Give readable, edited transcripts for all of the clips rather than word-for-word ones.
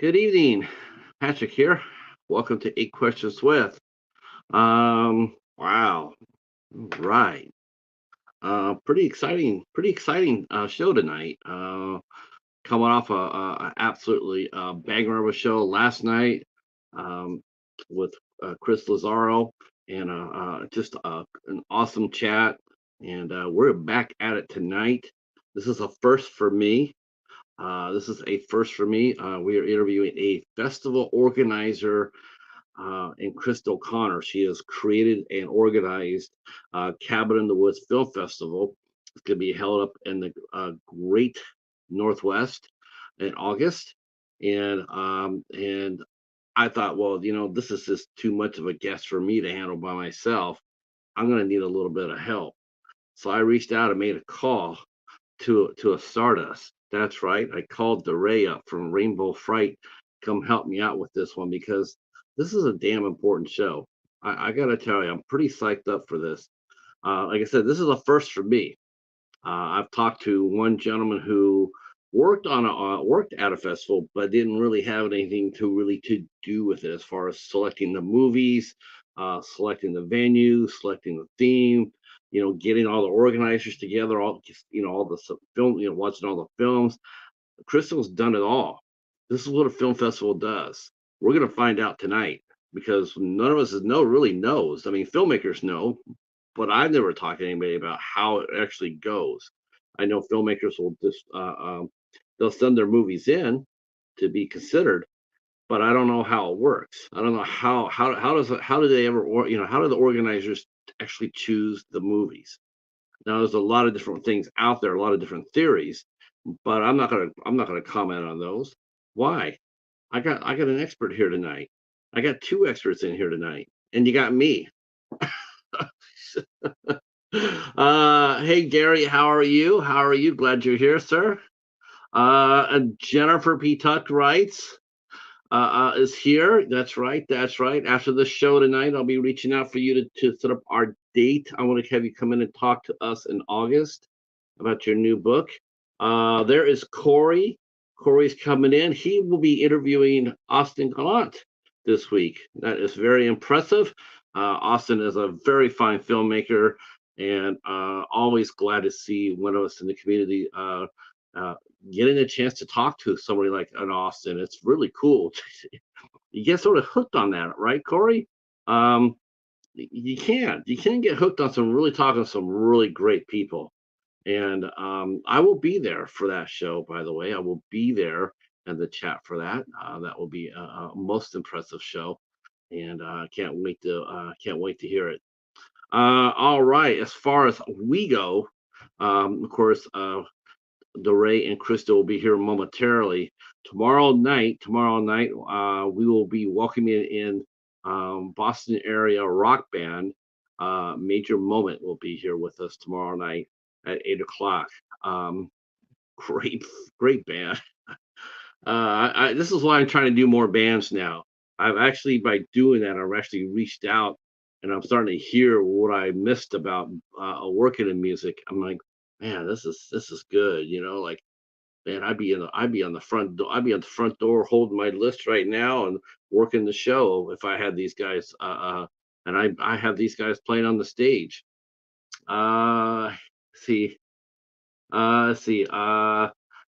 Good evening. Patrick here. Welcome to Eight Questions with. Wow. Right. Pretty exciting show tonight. Coming off a absolutely banger of a show last night um, with Chris Lazaro and just an awesome chat. And we're back at it tonight. This is a first for me. This is a first for me. We are interviewing a festival organizer and Crystal Connor. She has created and organized Cabin in the Woods Film Festival. It's going to be held up in the Great Northwest in August, and I thought, well, this is just too much of a guest for me to handle by myself. I'm going to need a little bit of help. So I reached out and made a call to a Stardust. That's right. I called Derae up from rainbowFRIGHT, come help me out with this one because this is a damn important show. I got to tell you, I'm pretty psyched up for this. Like I said, this is a first for me. I've talked to one gentleman who worked at a festival, but didn't really have anything to do with it as far as selecting the movies, selecting the venue, selecting the theme. Getting all the organizers together, all the film, watching all the films. Crystal's done it all. This is what a film festival does. We're gonna find out tonight because none of us really knows. I mean, filmmakers know, but I've never talked to anybody about how it actually goes. I know filmmakers will just they'll send their movies in to be considered, but I don't know how it works. I don't know how do they ever how do the organizers actually choose the movies? Now there's a lot of different things out there, a lot of different theories, but I'm not gonna comment on those. Why? I got an expert here tonight. I got two experts in here tonight, and you got me. Hey Gary, how are you? How are you? Glad you're here, sir. And Jennifer P. Tuck writes, is here. That's right. That's right. After the show tonight, I'll be reaching out for you to set up our date. I want to have you come in and talk to us in August about your new book. There is Corey. Corey's coming in. He will be interviewing Austin Gallant this week. That is very impressive. Austin is a very fine filmmaker, and always glad to see one of us in the community uh, getting a chance to talk to somebody like an Austin. It's really cool. You get sort of hooked on that, right, Corey? Um, you can get hooked on talking to some really great people. And I will be there for that show, by the way. I will be there in the chat for that. That will be a most impressive show, and can't wait to hear it. All right, as far as we go, of course, Derae and Krista will be here momentarily. Tomorrow night, we will be welcoming in Boston area rock band. Major Moment will be here with us tomorrow night at 8 o'clock. Um, great, great band. This is why I'm trying to do more bands now. I've actually, by doing that, I've actually reached out and I'm starting to hear what I missed about working in music. I'm like, man, this is good. Like, man, I'd be on the front door holding my list right now and working the show if I had these guys. And I have these guys playing on the stage. Uh, see, see,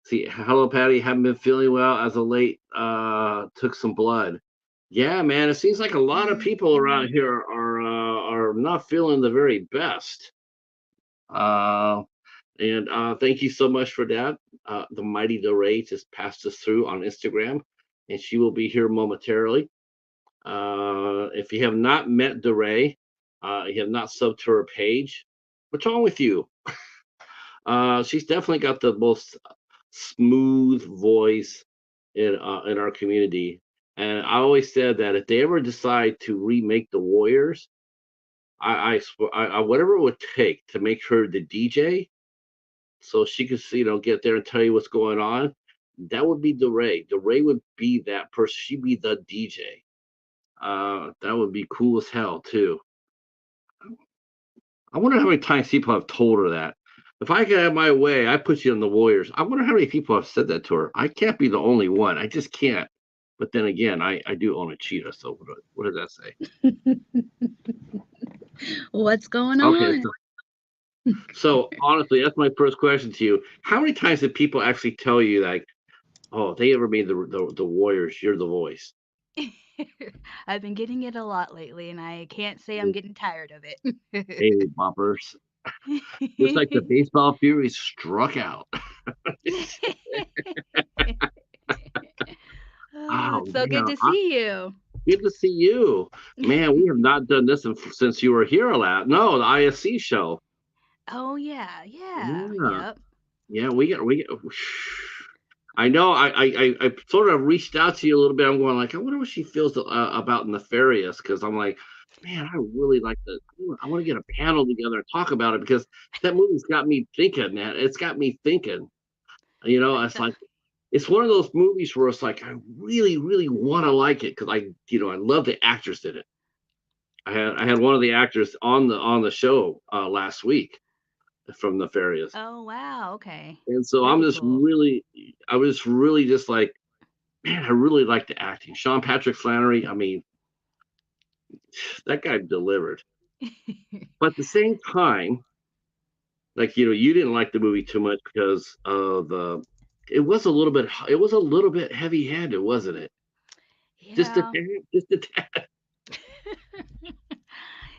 see. Hello, Patty. Haven't been feeling well as of late. Took some blood. Yeah, man. It seems like a lot of people around here are not feeling the very best. Uh, and thank you so much for that. The mighty Derae just passed us through on Instagram, and she will be here momentarily. If you have not met Derae, you have not subbed to her page, what's wrong with you? She's definitely got the most smooth voice in our community. And I always said that if they ever decide to remake the Warriors, whatever it would take to make her the DJ, so she could get there and tell you what's going on. That would be DeRay. DeRay would be that person. She'd be the DJ. That would be cool as hell too. I wonder how many times people have told her that. If I could have my way, I put you on the Warriors. I wonder how many people have said that to her. I can't be the only one. I just can't. But then again, I do own a cheetah, so what does that say? What's going Okay, on? so honestly, that's my first question to you. How many times did people actually tell you like, oh, they ever made the Warriors? You're the voice. I've been getting it a lot lately, and I can't say I'm getting tired of it. Hey, boppers. Looks like the baseball fury struck out. Oh, Oh it's so good man, to see you. good to see you. Man, we have not done this since you were here a lot. No, the ISC show. Oh yeah, yeah, Yeah, yep. yeah, we get. I know. I sort of reached out to you a little bit. I'm going like, I wonder what she feels about Nefarious because I'm like, man, I really like the. I want to get a panel together and talk about it because that movie's got me thinking, man. It's got me thinking. I It's th- like it's one of those movies where it's like I really, really want to like it because I love the actors in it. I had one of the actors on the show last week from Nefarious, oh wow, okay. and so Very cool. I was really just like, man, I really like the acting. Sean Patrick Flannery, I mean, that guy delivered. But at the same time, like you didn't like the movie too much because of the. It was a little bit heavy-handed, wasn't it? Just a Yeah. tad, just a tad.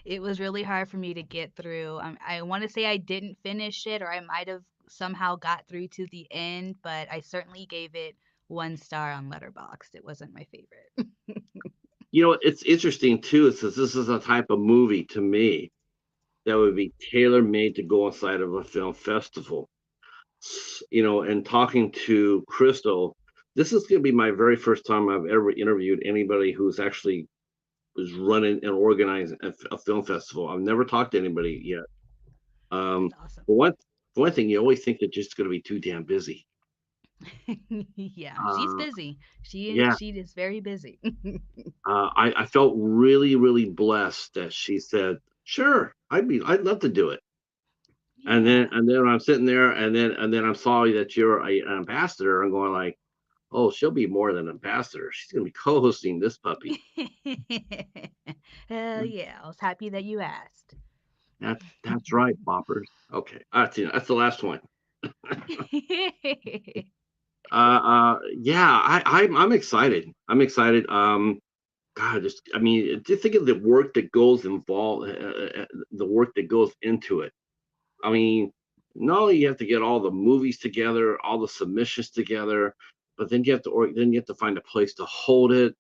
It was really hard for me to get through. I want to say I didn't finish it, or I might have somehow got through to the end, but I certainly gave it 1 star on Letterboxd. It wasn't my favorite. It's interesting too. It says this is a type of movie to me that would be tailor made to go inside of a film festival. And talking to Crystal, this is going to be my very first time I've ever interviewed anybody who's actually was running and organizing a film festival. I've never talked to anybody yet. That's Um, awesome. for one thing, you always think they're just going to be too damn busy. Yeah, she's Uh, busy. yeah, She is very busy. I felt really, really blessed that she said, "Sure, I'd love to do it." Yeah. And then I'm sitting there, and then I'm sorry that you're an ambassador. I'm going like, oh, she'll be more than ambassador. She's gonna be co-hosting this puppy. Hell Mm, yeah. I was happy that you asked. that's right, boppers. Okay, that's the last one. Yeah, I'm excited. I'm excited. God, just I mean, just think of the work that goes involved, the work that goes into it. I mean, not only you have to get all the movies together, all the submissions together, but then then you have to find a place to hold it.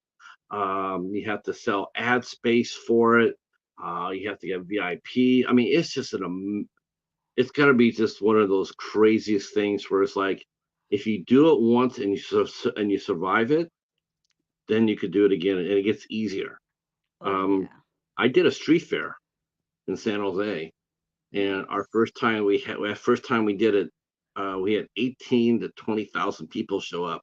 You have to sell ad space for it. You have to get VIP. I mean, it's got to be just one of those craziest things where it's like, if you do it once and and you survive it, then you could do it again, and it gets easier. Oh Um, yeah. I did a street fair in San Jose, and our Nice. first time we did it, we had 18 to 20,000 people show up,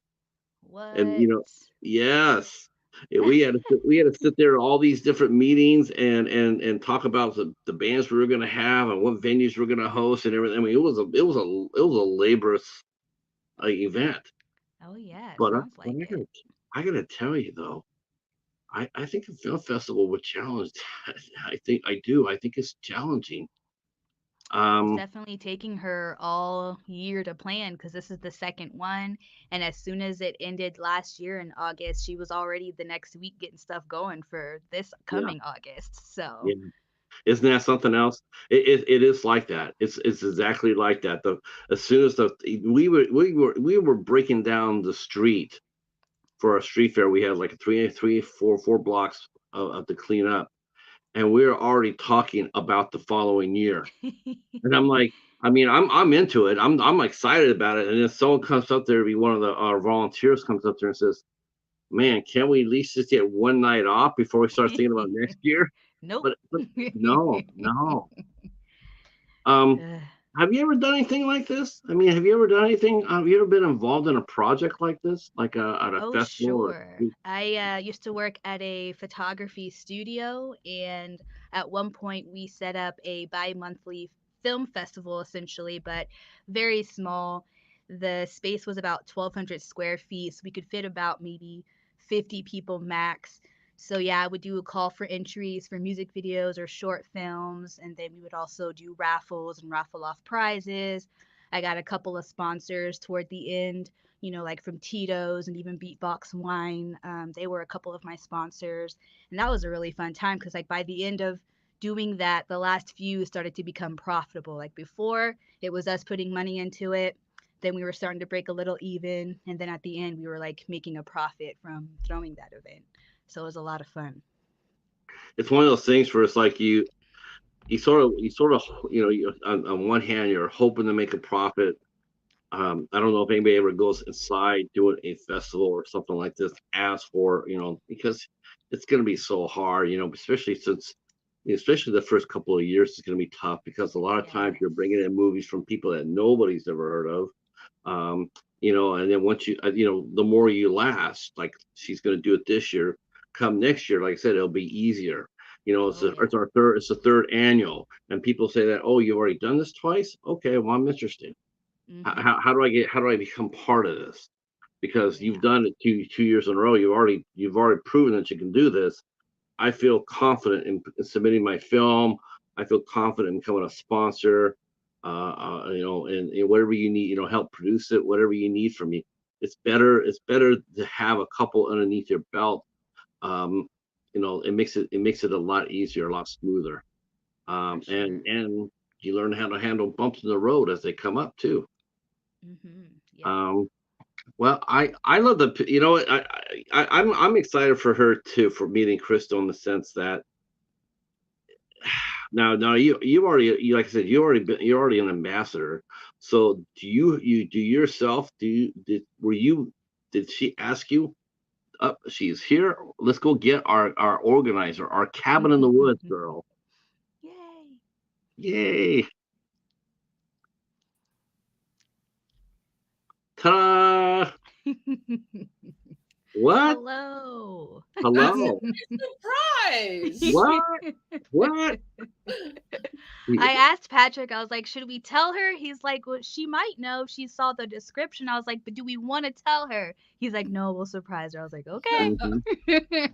and What? yes, we had to sit there at all these different meetings and talk about the bands we were going to have and what venues we are going to host and everything. I mean, it was a laborious event, Oh yeah, it but sounds but like it. I gotta tell you though, I think a film festival would challenge. I think it's challenging. It's Um, definitely taking her all year to plan because this is the second one. And as soon as it ended last year in August, she was already the next week getting stuff going for this yeah, coming August. So, yeah. Isn't that something else? It is like that. It's exactly like that. The As soon as we were breaking down the street for our street fair, we had like four blocks to clean up, and we were already talking about the following year. And I'm like, I mean, I'm into it. I'm excited about it. And then someone comes up there, be one of our volunteers comes up there and says, "Man, can't we at least just get one night off before we start thinking about next year?" nope. But no, no. Um, Ugh. have you ever done anything like this? I mean, have you ever done anything? Have you ever been involved in a project like this, like at a Oh, festival or? sure. I used to work at a photography studio, and at one point we set up a bi-monthly film festival, essentially, but very small. The space was about 1,200 square feet, so we could fit about maybe 50 people max. So yeah, I would do a call for entries for music videos or short films, and then we would also do raffles and raffle off prizes. I got a couple of sponsors toward the end, like from Tito's and even Beatbox Wine. They were a couple of my sponsors, and that was a really fun time because like by the end of doing that, the last few started to become profitable. Like before, it was us putting money into it. Then we were starting to break a little even, and then at the end, we were like making a profit from throwing that event. So it was a lot of fun. It's one of those things where it's like you sort of on one hand you're hoping to make a profit. I don't know if anybody ever goes inside doing a festival or something like this, asks for, because it's going to be so hard, especially the first couple of years is going to be tough because a lot of times Yes. you're bringing in movies from people that nobody's ever heard of. Um, and then once the more you last, like she's going to do it this year, come next year, like I said, it'll be easier. Oh yeah. It's the third annual, and people say that, oh, you've already done this twice. Okay, well, I'm interested. Mhm. How do I become part of this? Because you've Yeah. done it two years in a row. You've already proven that you can do this. I feel confident in submitting my film. I feel confident in becoming a sponsor. And whatever you need, help produce it. Whatever you need from me, it's better. It's better to have a couple underneath your belt. Um, it makes it a lot easier, a lot smoother. For sure. And you learn how to handle bumps in the road as they come up too. Mhm. Yep. Um, Well, I love I'm excited for her too for meeting Crystal in the sense that now you already like I said you're already an ambassador. So do you do yourself do you did she ask you up she's here, let's go get our organizer, our cabin in the woods girl. Yay. Yay. Ta-da! What? Hello. That's a Hello? nice surprise. What? What? I asked Patrick, I was like, should we tell her? He's like, well, she might know if she saw the description. I was like, but do we want to tell her? He's like, no, we'll surprise her. I was like, Mhm. okay.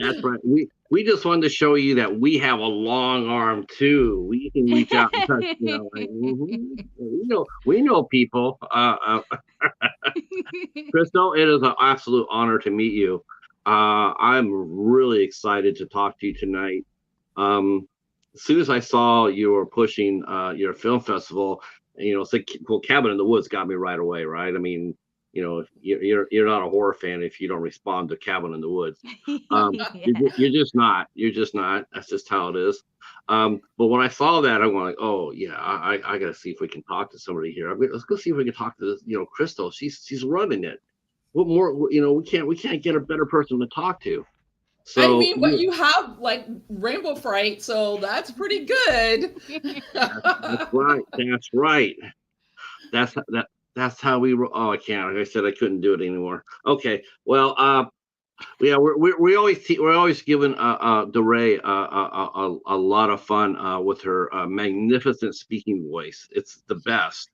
That's right. We just wanted to show you that we have a long arm too. We can reach out and touch, like, we know people. Crystal, it is an absolute honor to meet you. I'm really excited to talk to you tonight. Um, as soon as I saw you were pushing your film festival, it's like, well, Cabin in the Woods got me right away, right? I mean, you're not a horror fan if you don't respond to Cabin in the Woods. Yeah. You're just not. You're just not. That's just how it is. But when I saw that, I'm going like, oh yeah, I got to see if we can talk to somebody here. Let's go see if we can talk to this, Crystal. She's running it. What more? We can't get a better person to talk to. I So mean, but you have like rainbow fright, so that's pretty good. that's right. That's right. That's how we. Oh, I can't. Like I said, I couldn't do it anymore. Okay. Well, yeah, we're always giving Derae a lot of fun with her magnificent speaking voice. It's the best.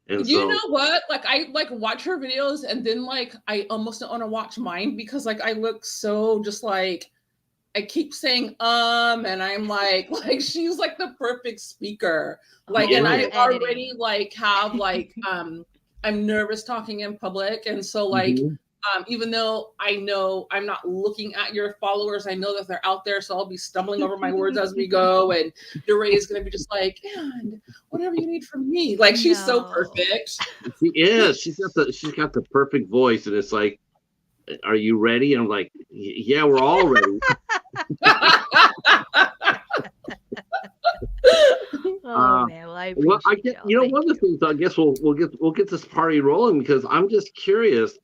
And You so know what? Like I like watch her videos and then like I almost don't want to watch mine because like I look so just like I keep saying and I'm like like she's like the perfect speaker. she Like Oh, and less I is. already editing. like have like I'm nervous talking in public and so like Mhm. even though I know I'm not looking at your followers, I know that they're out there, so I'll be stumbling over my words as we go. And Derae is going to be just like, and whatever you need from me. Like she's so No. perfect. She is. She's got the perfect voice, and it's like, are you ready? And I'm like, yeah, we're all ready. Oh Uh, man, well I well, I appreciate get, y'all. Thank one of the you. things I guess we'll get this party rolling because I'm just curious,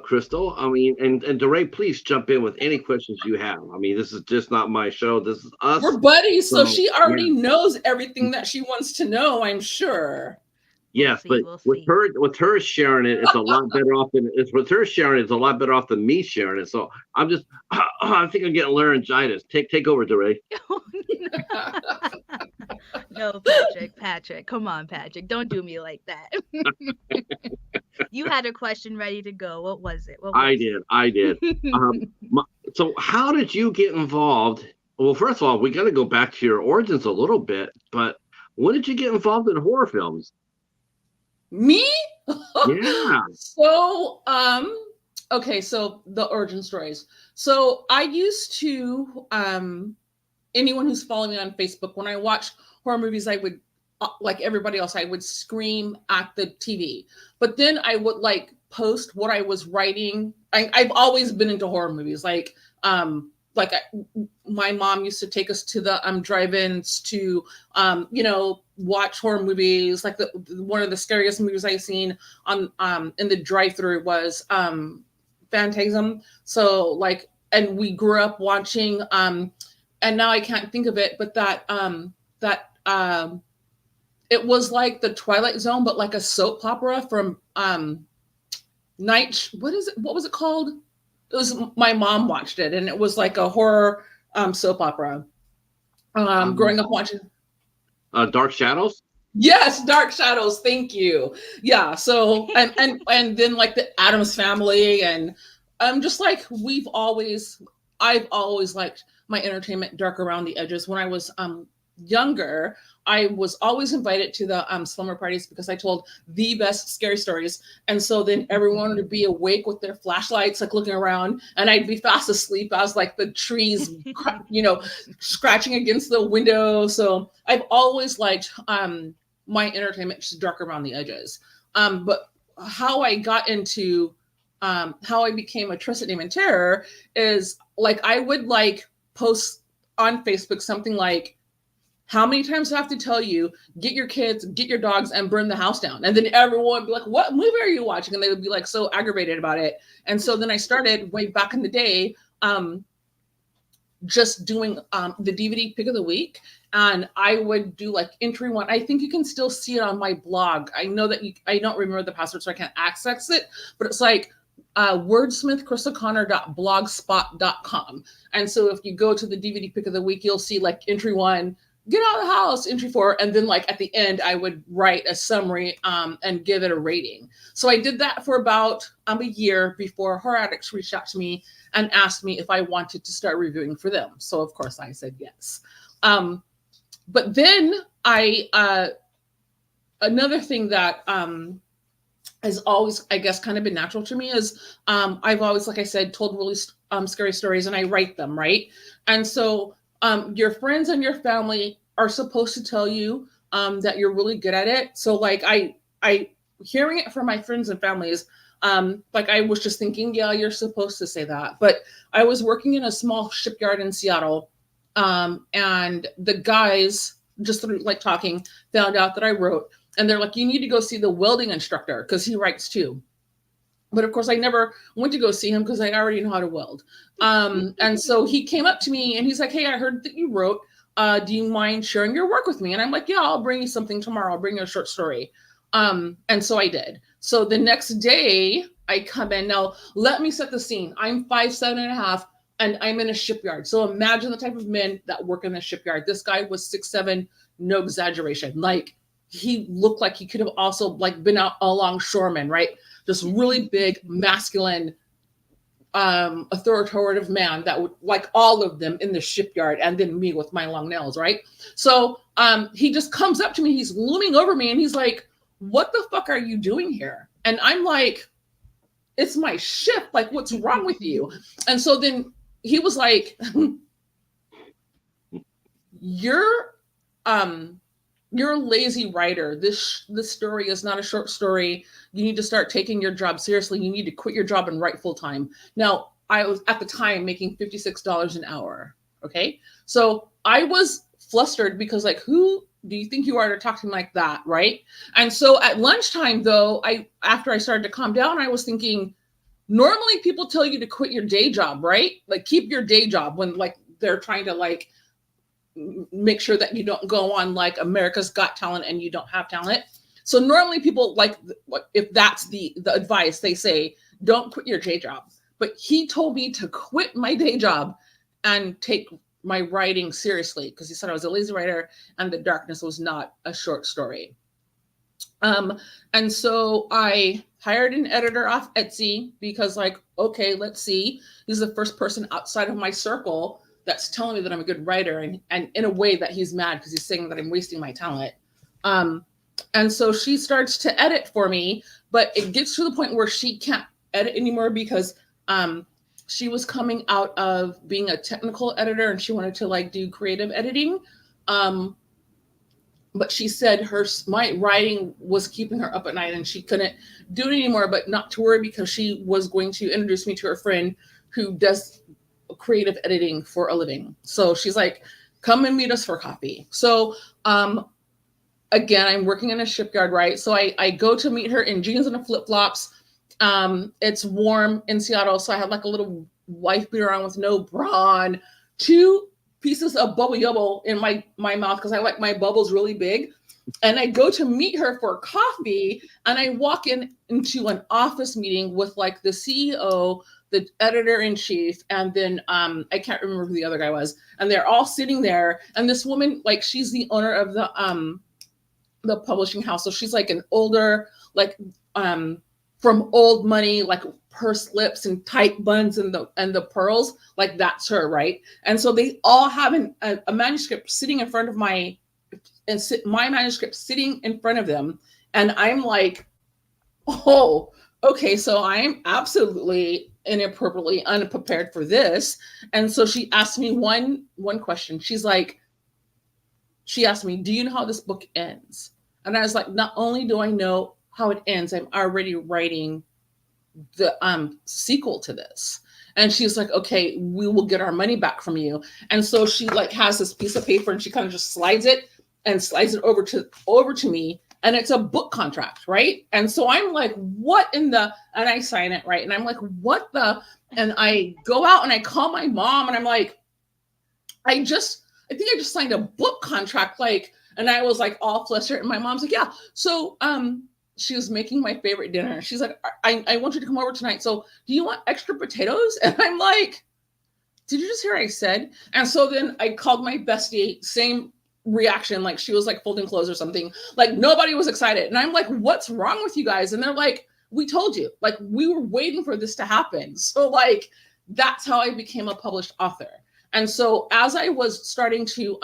Crystal. I mean, and Derae, please jump in with any questions you have. I mean, this is just not my show. This is us. We're buddies, so So she yeah, already knows everything that she wants to know, I'm sure. We'll yes, but see. We'll see. with her sharing it, it's a lot better off than it's with her sharing it, it's a lot better off than me sharing it. So I'm just, I think I'm getting laryngitis. Take over, Derae. No, Patrick. Patrick, come on, Patrick. Don't do me like that. You had a question ready to go. What was it? What I was did. I did. Um, it? so how did you get involved? Well, first of all, we got to go back to your origins a little bit, but when did you get involved in horror films? Me? Yeah. So, okay, so the origin stories. So I used to, anyone who's following me on Facebook, when I watch horror movies, I would, like everybody else, I would scream at the TV. But then I would like post what I was writing. I've always been into horror movies. Like my mom used to take us to the drive-ins to, watch horror movies. Like one of the scariest movies I've seen on in the drive-through was Phantasm. So like, and we grew up watching. And now I can't think of it, but it was like the Twilight Zone, but like a soap opera from night. What was it called? It was, my mom watched it, and it was like a horror soap opera. Um, Growing up watching. Dark Shadows. Yes, Dark Shadows. Thank you. Yeah. So and then like the Addams Family, and I'm just like I've always liked my entertainment dark around the edges. When I was younger, I was always invited to the slumber parties because I told the best scary stories, and so then everyone would be awake with their flashlights, like looking around, and I'd be fast asleep as like the trees, scratching against the window. So I've always liked my entertainment just dark around the edges. But how I got into how I became a trusted name in terror is like I would like post on Facebook something like, how many times do I have to tell you, get your kids, get your dogs, and burn the house down? And then everyone would be like, what movie are you watching? And they would be like so aggravated about it. And so then I started way back in the day, just doing the DVD pick of the week. And I would do like entry one. I think you can still see it on my blog. I know that I don't remember the password, so I can't access it, but it's like wordsmithchrystalconnor.blogspot.com. And so if you go to the DVD pick of the week, you'll see like entry one, get out of the house, entry four, and then like at the end I would write a summary and give it a rating. So I did that for about a year before Horror Addicts reached out to me and asked me if I wanted to start reviewing for them. So of course I said yes. But then another thing that has always, I guess, kind of been natural to me is I've always, like I said, told really scary stories, and I write them, right? And so your friends and your family are supposed to tell you that you're really good at it. So like I hearing it from my friends and families, like I was just thinking, yeah, you're supposed to say that. But I was working in a small shipyard in Seattle, and the guys, just through like talking, found out that I wrote, and they're like, you need to go see the welding instructor because he writes too. But of course, I never went to go see him because I already know how to weld. And so he came up to me and he's like, hey, I heard that you wrote. Do you mind sharing your work with me? And I'm like, yeah, I'll bring you something tomorrow. I'll bring you a short story. And so I did. So the next day I come in. Now, let me set the scene. I'm 5'7.5", and I'm in a shipyard. So imagine the type of men that work in the shipyard. This guy was 6'7", no exaggeration. Like he looked like he could have also like been out a longshoreman, right? This really big, masculine, authoritative man that would like all of them in the shipyard, and then me with my long nails, right? So he just comes up to me, he's looming over me, and he's like, what the fuck are you doing here? And I'm like, it's my shift. Like, what's wrong with you? And so then he was like, you're a lazy writer. This story is not a short story. You need to start taking your job seriously. You need to quit your job and write full time. Now, I was at the time making $56 an hour. Okay. So I was flustered because like, who do you think you are to talk to me like that? Right. And so at lunchtime though, after I started to calm down, I was thinking, normally people tell you to quit your day job, right? Like keep your day job when like they're trying to like make sure that you don't go on like America's Got Talent and you don't have talent. So normally people like, if that's the advice, they say, don't quit your day job. But he told me to quit my day job and take my writing seriously because he said I was a lazy writer and The Darkness was not a short story. And so I hired an editor off Etsy because like, okay, let's see. He's the first person outside of my circle that's telling me that I'm a good writer, and in a way that he's mad because he's saying that I'm wasting my talent. And so she starts to edit for me, but it gets to the point where she can't edit anymore because she was coming out of being a technical editor and she wanted to like do creative editing. But she said my writing was keeping her up at night and she couldn't do it anymore, but not to worry because she was going to introduce me to her friend who does creative editing for a living. So she's like, come and meet us for coffee. So again, I'm working in a shipyard, right? So I go to meet her in jeans and flip-flops. It's warm in Seattle, so I have like a little wife beater on with no bra on, 2 pieces of bubble yubble in my mouth because I like my bubbles really big. And I go to meet her for coffee, and I walk into an office meeting with like the CEO, the editor-in-chief, and then I can't remember who the other guy was. And they're all sitting there, and this woman, like, she's the owner of the publishing house. So she's like an older, like from old money, like pursed lips and tight buns and the pearls, like that's her, right? And so they all have a manuscript sitting in front of my manuscript sitting in front of them. And I'm like, oh, okay, so I'm absolutely inappropriately unprepared for this. And so she asked me one question. She asked me, do you know how this book ends? And I was like, not only do I know how it ends, I'm already writing the sequel to this. And she's like, okay, we will get our money back from you. And so she like has this piece of paper and she kind of just slides it over to me. And it's a book contract, right? And so I'm like, and I sign it, right? And I'm like, and I go out and I call my mom and I'm like, I think I just signed a book contract, like, and I was like all flustered. And my mom's like, yeah. So she was making my favorite dinner. She's like, I want you to come over tonight. So do you want extra potatoes? And I'm like, did you just hear what I said? And so then I called my bestie, same reaction, like she was like folding clothes or something. Like nobody was excited. And I'm like, what's wrong with you guys? And they're like, we told you, like we were waiting for this to happen. So like, that's how I became a published author. And so as I was starting to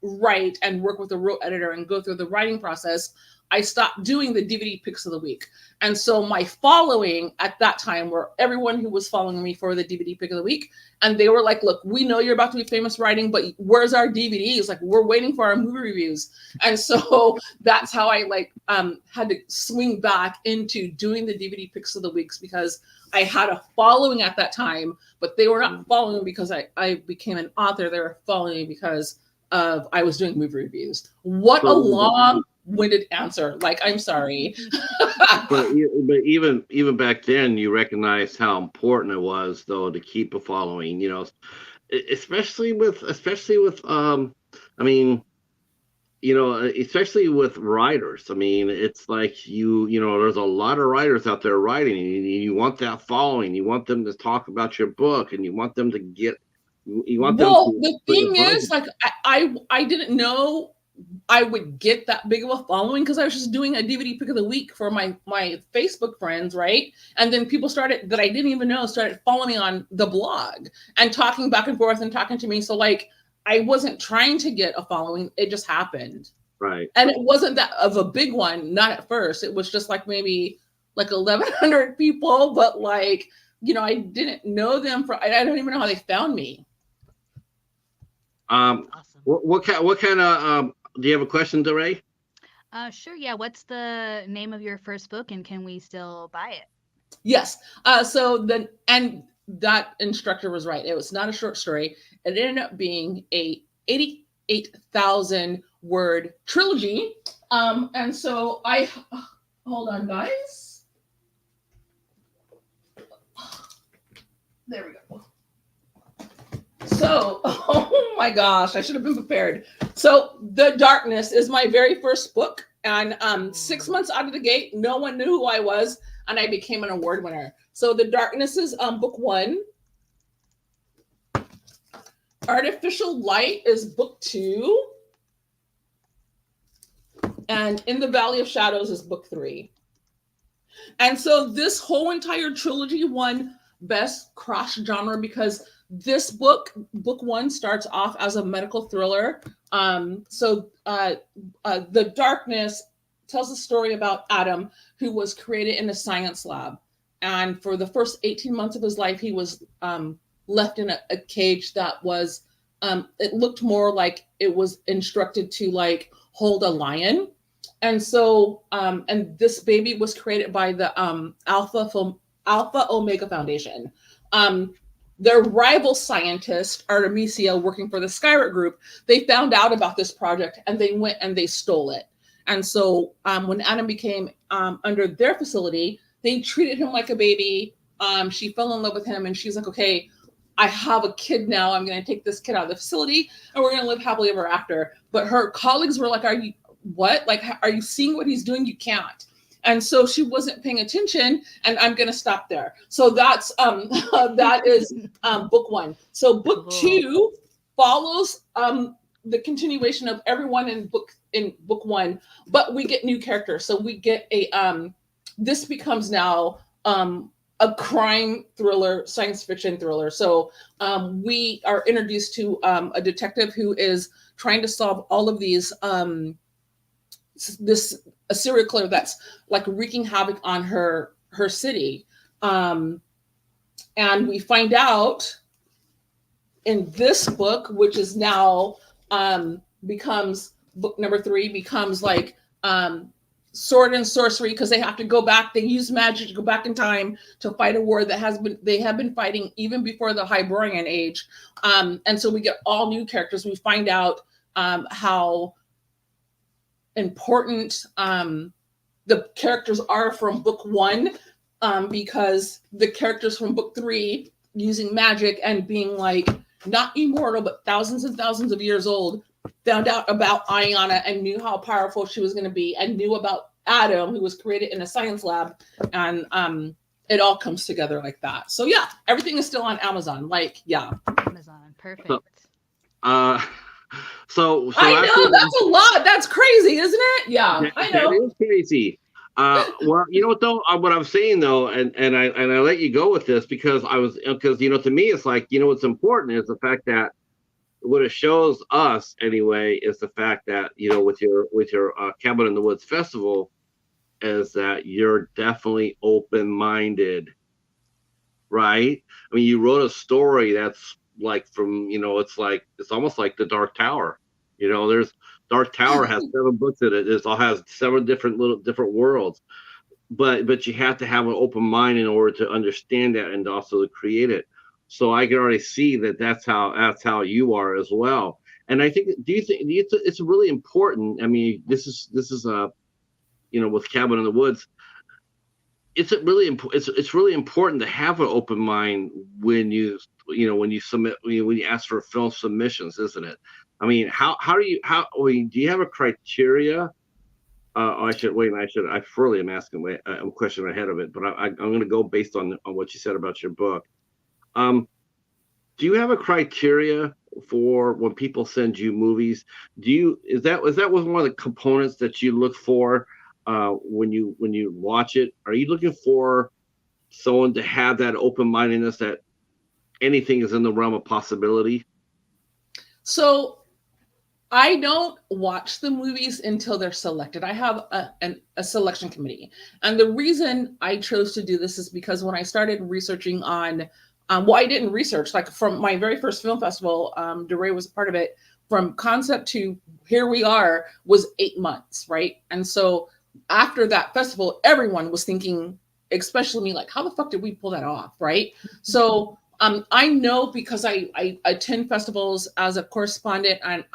write and work with a rote editor and go through the writing process, I stopped doing the DVD picks of the week. And so my following at that time were everyone who was following me for the DVD pick of the week. And they were like, look, we know you're about to be famous writing, but where's our DVDs? Like, we're waiting for our movie reviews. And so that's how I like had to swing back into doing the DVD picks of the weeks, because I had a following at that time, but they were not following because I became an author. They were following me because I was doing movie reviews. What a long-winded answer. Like, I'm sorry. but even back then, you recognized how important it was, though, to keep a following. You know, especially with I mean, you know, especially with writers. I mean, it's like you know, there's a lot of writers out there writing, and you want that following. You want them to talk about your book, and you want them to get. You want them. Well, the thing is, like, I didn't know I would get that big of a following because I was just doing a DVD pick of the week for my Facebook friends, right? And then people that I didn't even know started following me on the blog and talking back and forth and talking to me. So like, I wasn't trying to get a following. It just happened. Right. And it wasn't that of a big one, not at first. It was just like maybe like 1,100 people, but like, you know, I didn't know them I don't even know how they found me. Awesome. What kind of do you have a question, Derae? Sure. Yeah. What's the name of your first book, and can we still buy it? Yes. And that instructor was right. It was not a short story. It ended up being a 88,000 word trilogy. And so hold on, guys. There we go. So, oh my gosh, I should have been prepared. So, The Darkness is my very first book. And 6 months out of the gate, no one knew who I was, and I became an award winner. So, The Darkness is book 1. Artificial Light is book 2. And In the Valley of Shadows is book 3. And so this whole entire trilogy won best cross genre because this book 1 starts off as a medical thriller. The Darkness tells a story about Adam, who was created in a science lab. And for the first 18 months of his life, he was left in a cage that was, it looked more like it was instructed to like hold a lion. And so, and this baby was created by the Alpha Omega Foundation. Their rival scientist, Artemisia, working for the Skyrit Group, they found out about this project and they went and they stole it. And so when Adam became under their facility, they treated him like a baby. She fell in love with him and she's like, okay, I have a kid now. I'm going to take this kid out of the facility and we're going to live happily ever after. But her colleagues were like, are you, what? Like, are you seeing what he's doing? You can't. And so she wasn't paying attention, and I'm going to stop there. So that's that is book 1. So book 2 follows the continuation of everyone in book 1, but we get new characters. So we get a this becomes now a crime thriller, science fiction thriller. So we are introduced to a detective who is trying to solve all of these a serial killer that's like wreaking havoc on her city. And we find out in this book, which is now becomes book number 3, becomes like sword and sorcery, because they have to go back. They use magic to go back in time to fight a war that they have been fighting even before the Hyborian age. And so we get all new characters. We find out how important the characters are from book 1, because the characters from book 3 using magic and being like not immortal but thousands and thousands of years old found out about Ayana and knew how powerful she was going to be and knew about Adam, who was created in a science lab, and it all comes together like that. So yeah, everything is still on Amazon. Like, yeah, Amazon, perfect. So I know that's a lot. That's crazy, isn't it? Yeah, I know. That is crazy. Well, you know what though? What I'm saying though, and I let you go with this because to me it's like, what's important is the fact that what it shows us anyway is the fact that with your Cabin in the Woods festival is that you're definitely open-minded, right? I mean, you wrote a story that's like from it's almost like the Dark Tower. There's Dark Tower has 7 books in it. It all has 7 different worlds, but you have to have an open mind in order to understand that and also to create it. So I can already see that's how you are as well. And I think, do you think it's really important? I mean, this is with Cabin in the Woods, it's really important to have an open mind when you submit, when you ask for film submissions, isn't it? I mean, do you have a criteria? I really am asking a question ahead of it, but I'm going to go based on what you said about your book. Do you have a criteria for when people send you movies? Is that one of the components that you look for when you watch it? Are you looking for someone to have that open-mindedness that anything is in the realm of possibility? So I don't watch the movies until they're selected. I have a selection committee. And the reason I chose to do this is because when I started researching on, I didn't research, like from my very first film festival, Derae was a part of it, from concept to here we are was 8 months, right? And so after that festival, everyone was thinking, especially me, like, how the fuck did we pull that off, right? So I know because I attend festivals as a correspondent, and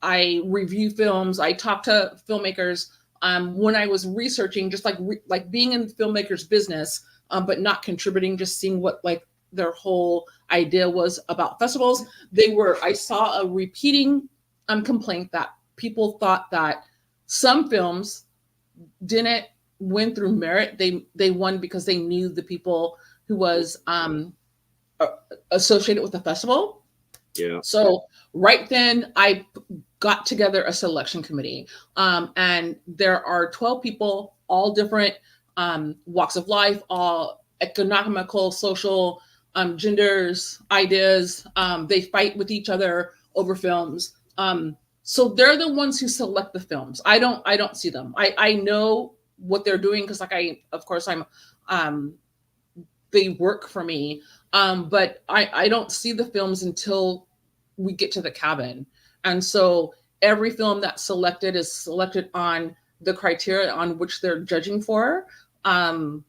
I review films. I talk to filmmakers. When I was researching, just like being in the filmmakers business, but not contributing, just seeing what like their whole idea was about festivals. I saw a repeating complaint that people thought that some films didn't win through merit. They won because they knew the people who was associated with the festival. Yeah. So right then I got together a selection committee, and there are 12 people, all different walks of life, all economical, social, genders, ideas. They fight with each other over films. So they're the ones who select the films. I don't see them. I know what they're doing because of course they work for me. But I don't see the films until we get to the cabin. And so every film that's selected is selected on the criteria on which they're judging for. And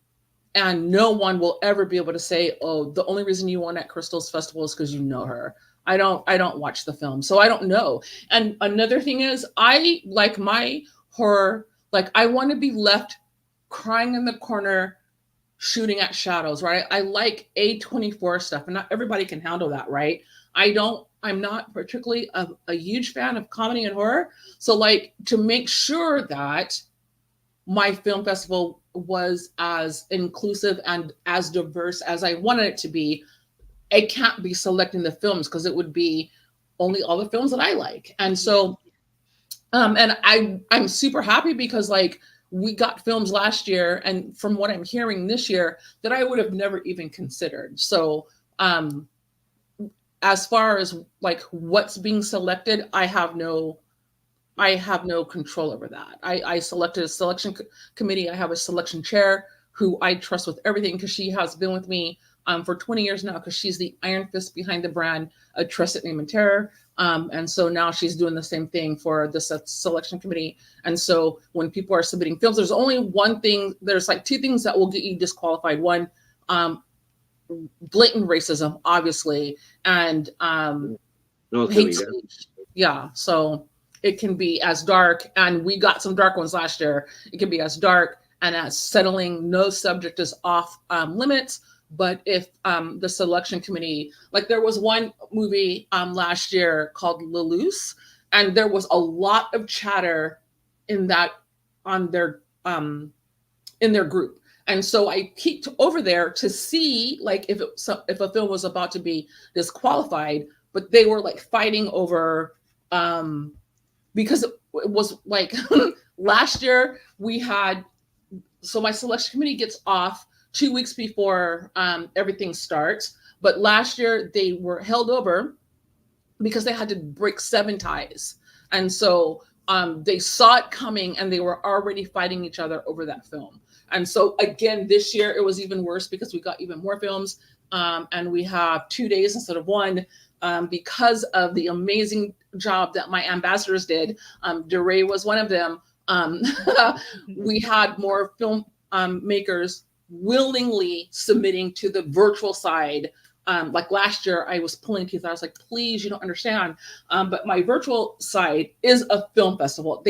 no one will ever be able to say, oh, the only reason you won at Crystal's Festival is because you know her. I don't watch the film, so I don't know. And another thing is, I like my horror, like I want to be left crying in the corner, shooting at shadows, right? I like A24 stuff, and not everybody can handle that, right? I'm not particularly a huge fan of comedy and horror. So like to make sure that my film festival was as inclusive and as diverse as I wanted it to be, I can't be selecting the films because it would be only all the films that I like. And so, and I'm super happy because like we got films last year, and from what I'm hearing this year, that I would have never even considered. So, as far as like what's being selected, I have no control over that. I selected a selection committee. I have a selection chair who I trust with everything because she has been with me for 20 years now because she's the iron fist behind the brand, A Trusted Name and Terror. And so now she's doing the same thing for the selection committee. And so when people are submitting films, there's only one thing, there's like two things that will get you disqualified. One, blatant racism, obviously, and hate speech. Yeah, so it can be as dark, and we got some dark ones last year. It can be as dark and as settling, no subject is off limits. But if the selection committee, like there was one movie last year called Lelouse, and there was a lot of chatter in that on their in their group. And so I peeked over there to see like if a film was about to be disqualified, but they were like fighting over because it was like last year we had, so my selection committee gets off 2 weeks before everything starts. But last year they were held over because they had to break 7 ties. And so they saw it coming and they were already fighting each other over that film. And so again, this year it was even worse because we got even more films and we have 2 days instead of 1 because of the amazing job that my ambassadors did. Derae was one of them. We had more film makers willingly submitting to the virtual side. Like last year, I was pulling teeth. I was like, please, you don't understand. But my virtual side is a film festival.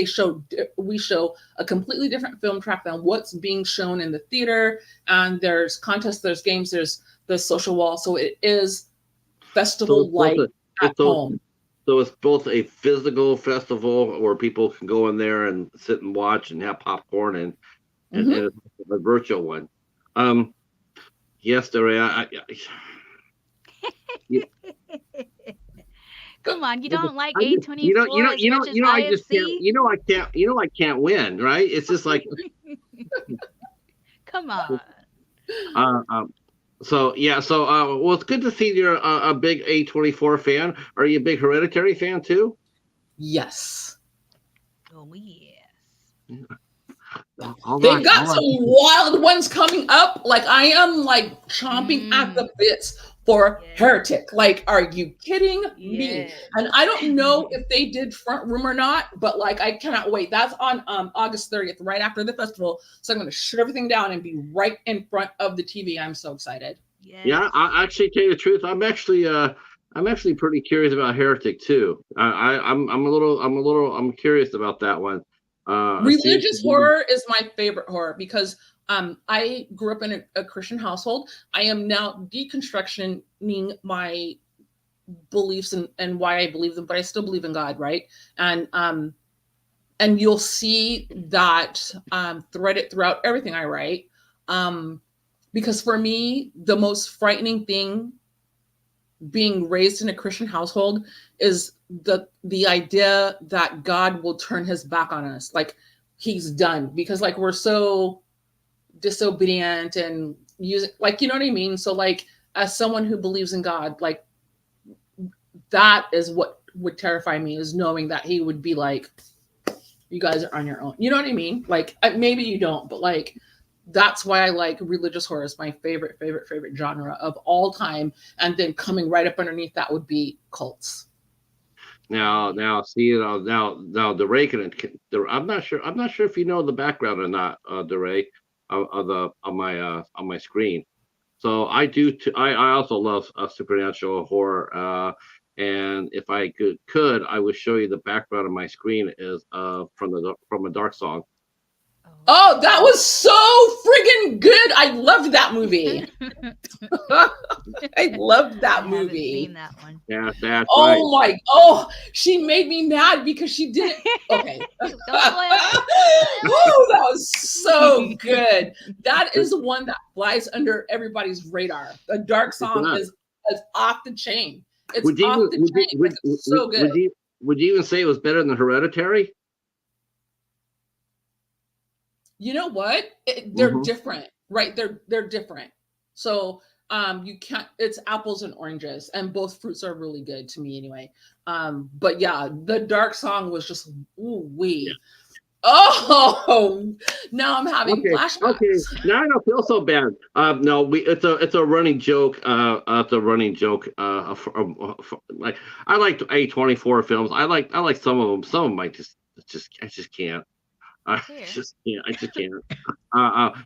We show a completely different film track than what's being shown in the theater. And there's contests, there's games, there's the social wall. So it is festival-like at home. So it's both a physical festival where people can go in there and sit and watch and have popcorn and a virtual one. Yes, Derae, Come on, you don't like A24 I can't win, right? It's just like come on. So well, it's good to see you're a big A24 fan. Are you a big Hereditary fan too? Yes. Oh yes. Yeah. They've got some wild ones coming up. Like I am like chomping at the bits for Heretic. Like, are you kidding me? And I don't know if they did front room or not, but like I cannot wait. That's on August 30th, right after the festival. So I'm going to shut everything down and be right in front of the TV. I'm so excited. Yeah, I actually tell you the truth. I'm actually pretty curious about Heretic too. I'm curious about that one. Religious horror is my favorite horror because I grew up in a Christian household. I am now deconstructioning my beliefs and why I believe them, but I still believe in God, right? And you'll see that threaded throughout everything I write. Because for me, the most frightening thing being raised in a Christian household is the idea that God will turn his back on us. Like he's done, because like we're so disobedient and use like, you know what I mean? So like as someone who believes in God, like that is what would terrify me, is knowing that he would be like, you guys are on your own. You know what I mean? Like maybe you don't, but like that's why I like religious horror. Is my favorite genre of all time. And then coming right up underneath that would be cults. Now, see, now, Derae I'm not sure if you know the background or not, Derae, on my screen. So I do. I also love supernatural horror. And if I could, I would show you the background of my screen is from a dark song. Oh, that was so friggin' good. I loved that movie. I loved that movie. Seen that one. Yeah, that's oh right. She made me mad because she didn't. Okay. Don't spoil it. Woo, that was so good. That is the one that flies under everybody's radar. The dark song is off the chain. It's off the chain. It's so good. Would you even say it was better than Hereditary? You know what? They're different, right? They're different. So you can't. It's apples and oranges, and both fruits are really good to me anyway. But yeah, the dark song was just ooh wee. Yeah. Oh, now I'm having flashbacks. Okay, now I don't feel so bad. No, it's a running joke. It's a running joke. Like I like A24 films. I like some of them. Some of them I just can't. I just can't.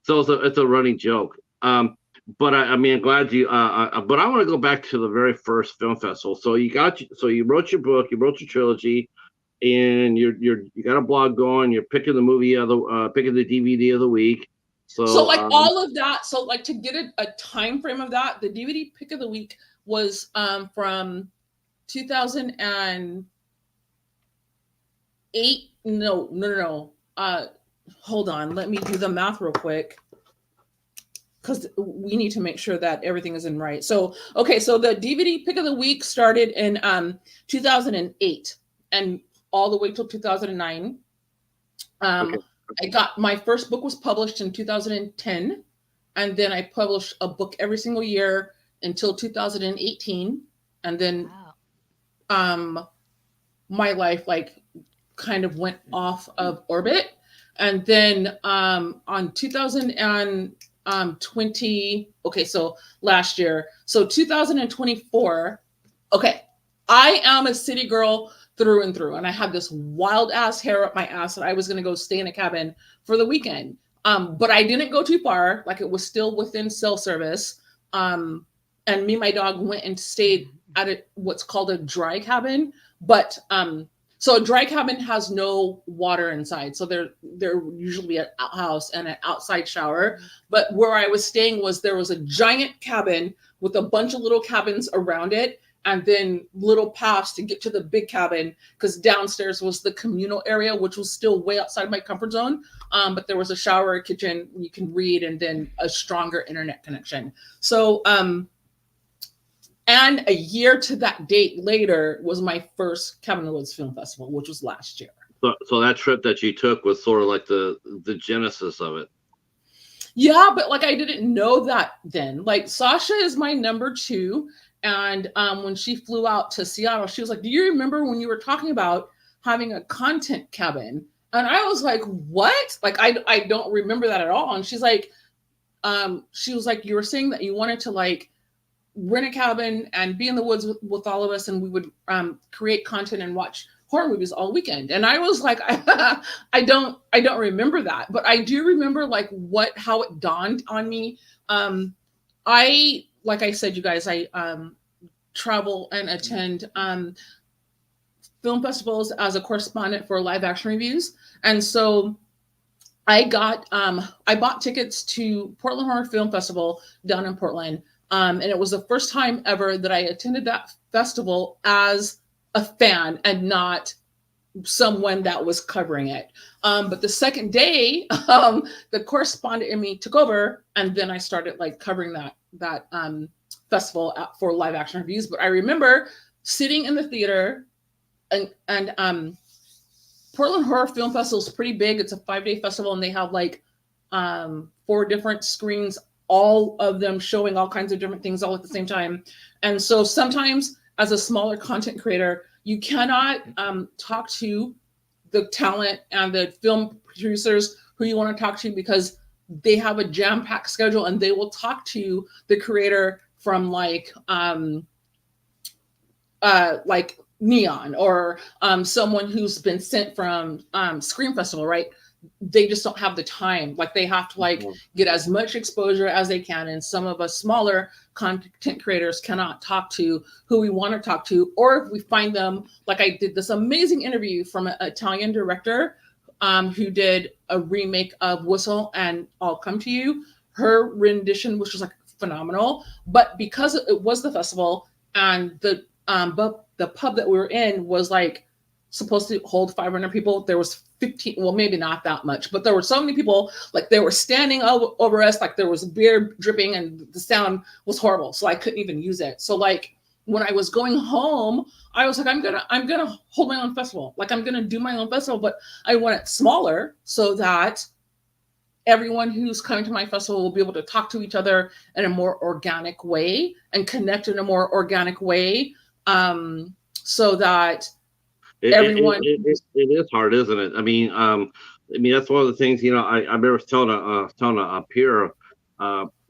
So it's a running joke. But I mean, I'm glad you. But I want to go back to the very first film festival. So you wrote your book, you wrote your trilogy, and you got a blog going. You're picking the movie picking the DVD of the week. So like all of that. So like to get a time frame of that, the DVD pick of the week was from 2008. No. Hold on. Let me do the math real quick, because we need to make sure that everything is in right. So, okay. So the DVD pick of the week started in 2008 and all the way till 2009. I got my first book was published in 2010, and then I published a book every single year until 2018, and then my life like kind of went off of orbit. And then on 2020, okay, so last year, so 2024, okay, I am a city girl through and through, and I had this wild ass hair up my ass that I was going to go stay in a cabin for the weekend. But I didn't go too far, like it was still within cell service. And me and my dog went and stayed at what's called a dry cabin, but so a dry cabin has no water inside. So they're usually an outhouse and an outside shower. But where I was staying there was a giant cabin with a bunch of little cabins around it, and then little paths to get to the big cabin, because downstairs was the communal area, which was still way outside my comfort zone. But there was a shower, a kitchen, you can read, and then a stronger internet connection. So and a year to that date later was my first Cabin in the Woods Film Festival, which was last year. So that trip that you took was sort of like the genesis of it. Yeah, but like I didn't know that then. Like Sasha is my number 2. And when she flew out to Seattle, she was like, do you remember when you were talking about having a content cabin? And I was like, what? Like, I don't remember that at all. And she's like, she was like, you were saying that you wanted to like rent a cabin and be in the woods with all of us, and we would create content and watch horror movies all weekend. And I was like, I don't remember that, but I do remember like how it dawned on me. Like I said, you guys, I travel and attend film festivals as a correspondent for live action reviews. And so I bought tickets to Portland Horror Film Festival down in Portland. And it was the first time ever that I attended that festival as a fan and not someone that was covering it. But the second day, the correspondent in me took over, and then I started like covering that festival for live action reviews. But I remember sitting in the theater, and Portland Horror Film Festival is pretty big. It's a 5-day festival, and they have like 4 4 different screens, all of them showing all kinds of different things all at the same time. And so sometimes as a smaller content creator, you cannot talk to the talent and the film producers who you want to talk to because they have a jam-packed schedule, and they will talk to the creator from like Neon or someone who's been sent from Scream Festival, right? They just don't have the time. Like they have to like get as much exposure as they can. And some of us smaller content creators cannot talk to who we want to talk to. Or if we find them, like I did this amazing interview from an Italian director who did a remake of Whistle and I'll Come to You. Her rendition, which was like phenomenal. But because it was the festival and the pub that we were in was like supposed to hold 500 people, there was 15, well, maybe not that much, but there were so many people, like they were standing over us, like there was beer dripping and the sound was horrible. So I couldn't even use it. So like when I was going home, I was like, I'm gonna hold my own festival. Like I'm gonna do my own festival, but I want it smaller so that everyone who's coming to my festival will be able to talk to each other in a more organic way and connect in a more organic way. So that everyone. It is hard, isn't it? I mean, that's one of the things. You know, I remember telling a peer,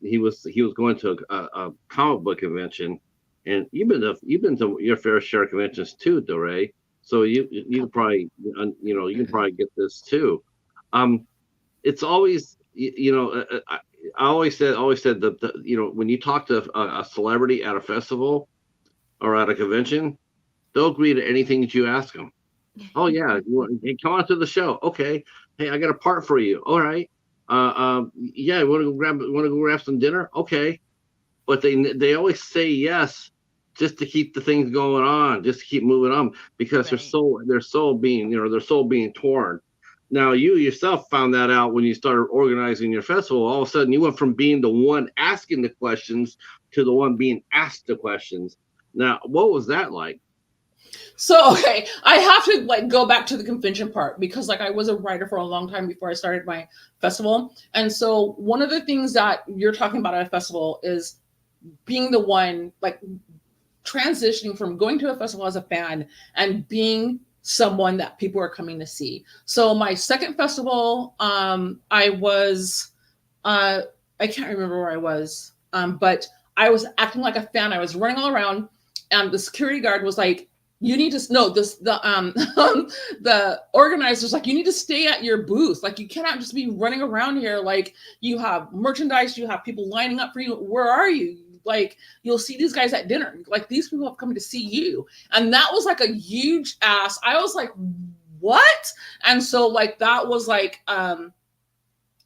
he was going to a comic book convention, and you've been to your fair share of conventions too, Derae. So you can probably you can probably get this too. It's always I always said that when you talk to a celebrity at a festival or at a convention, they'll agree to anything that you ask them. Oh yeah, hey, come on to the show. Okay, hey, I got a part for you. All right. Yeah, want to go grab some dinner? Okay, but they always say yes just to keep the things going on, just to keep moving on because their soul being torn. Now you yourself found that out when you started organizing your festival. All of a sudden, you went from being the one asking the questions to the one being asked the questions. Now, what was that like? So, okay, I have to like go back to the convention part because like I was a writer for a long time before I started my festival. And so one of the things that you're talking about at a festival is being the one like transitioning from going to a festival as a fan and being someone that people are coming to see. So my second festival, I was, I can't remember where I was, but I was acting like a fan. I was running all around and the security guard was like, you need to know this, the organizers like, you need to stay at your booth. Like you cannot just be running around here. Like you have merchandise, you have people lining up for you. Where are you? Like you'll see these guys at dinner. Like these people have come to see you. And that was like a huge ask. I was like, what? And so like, that was like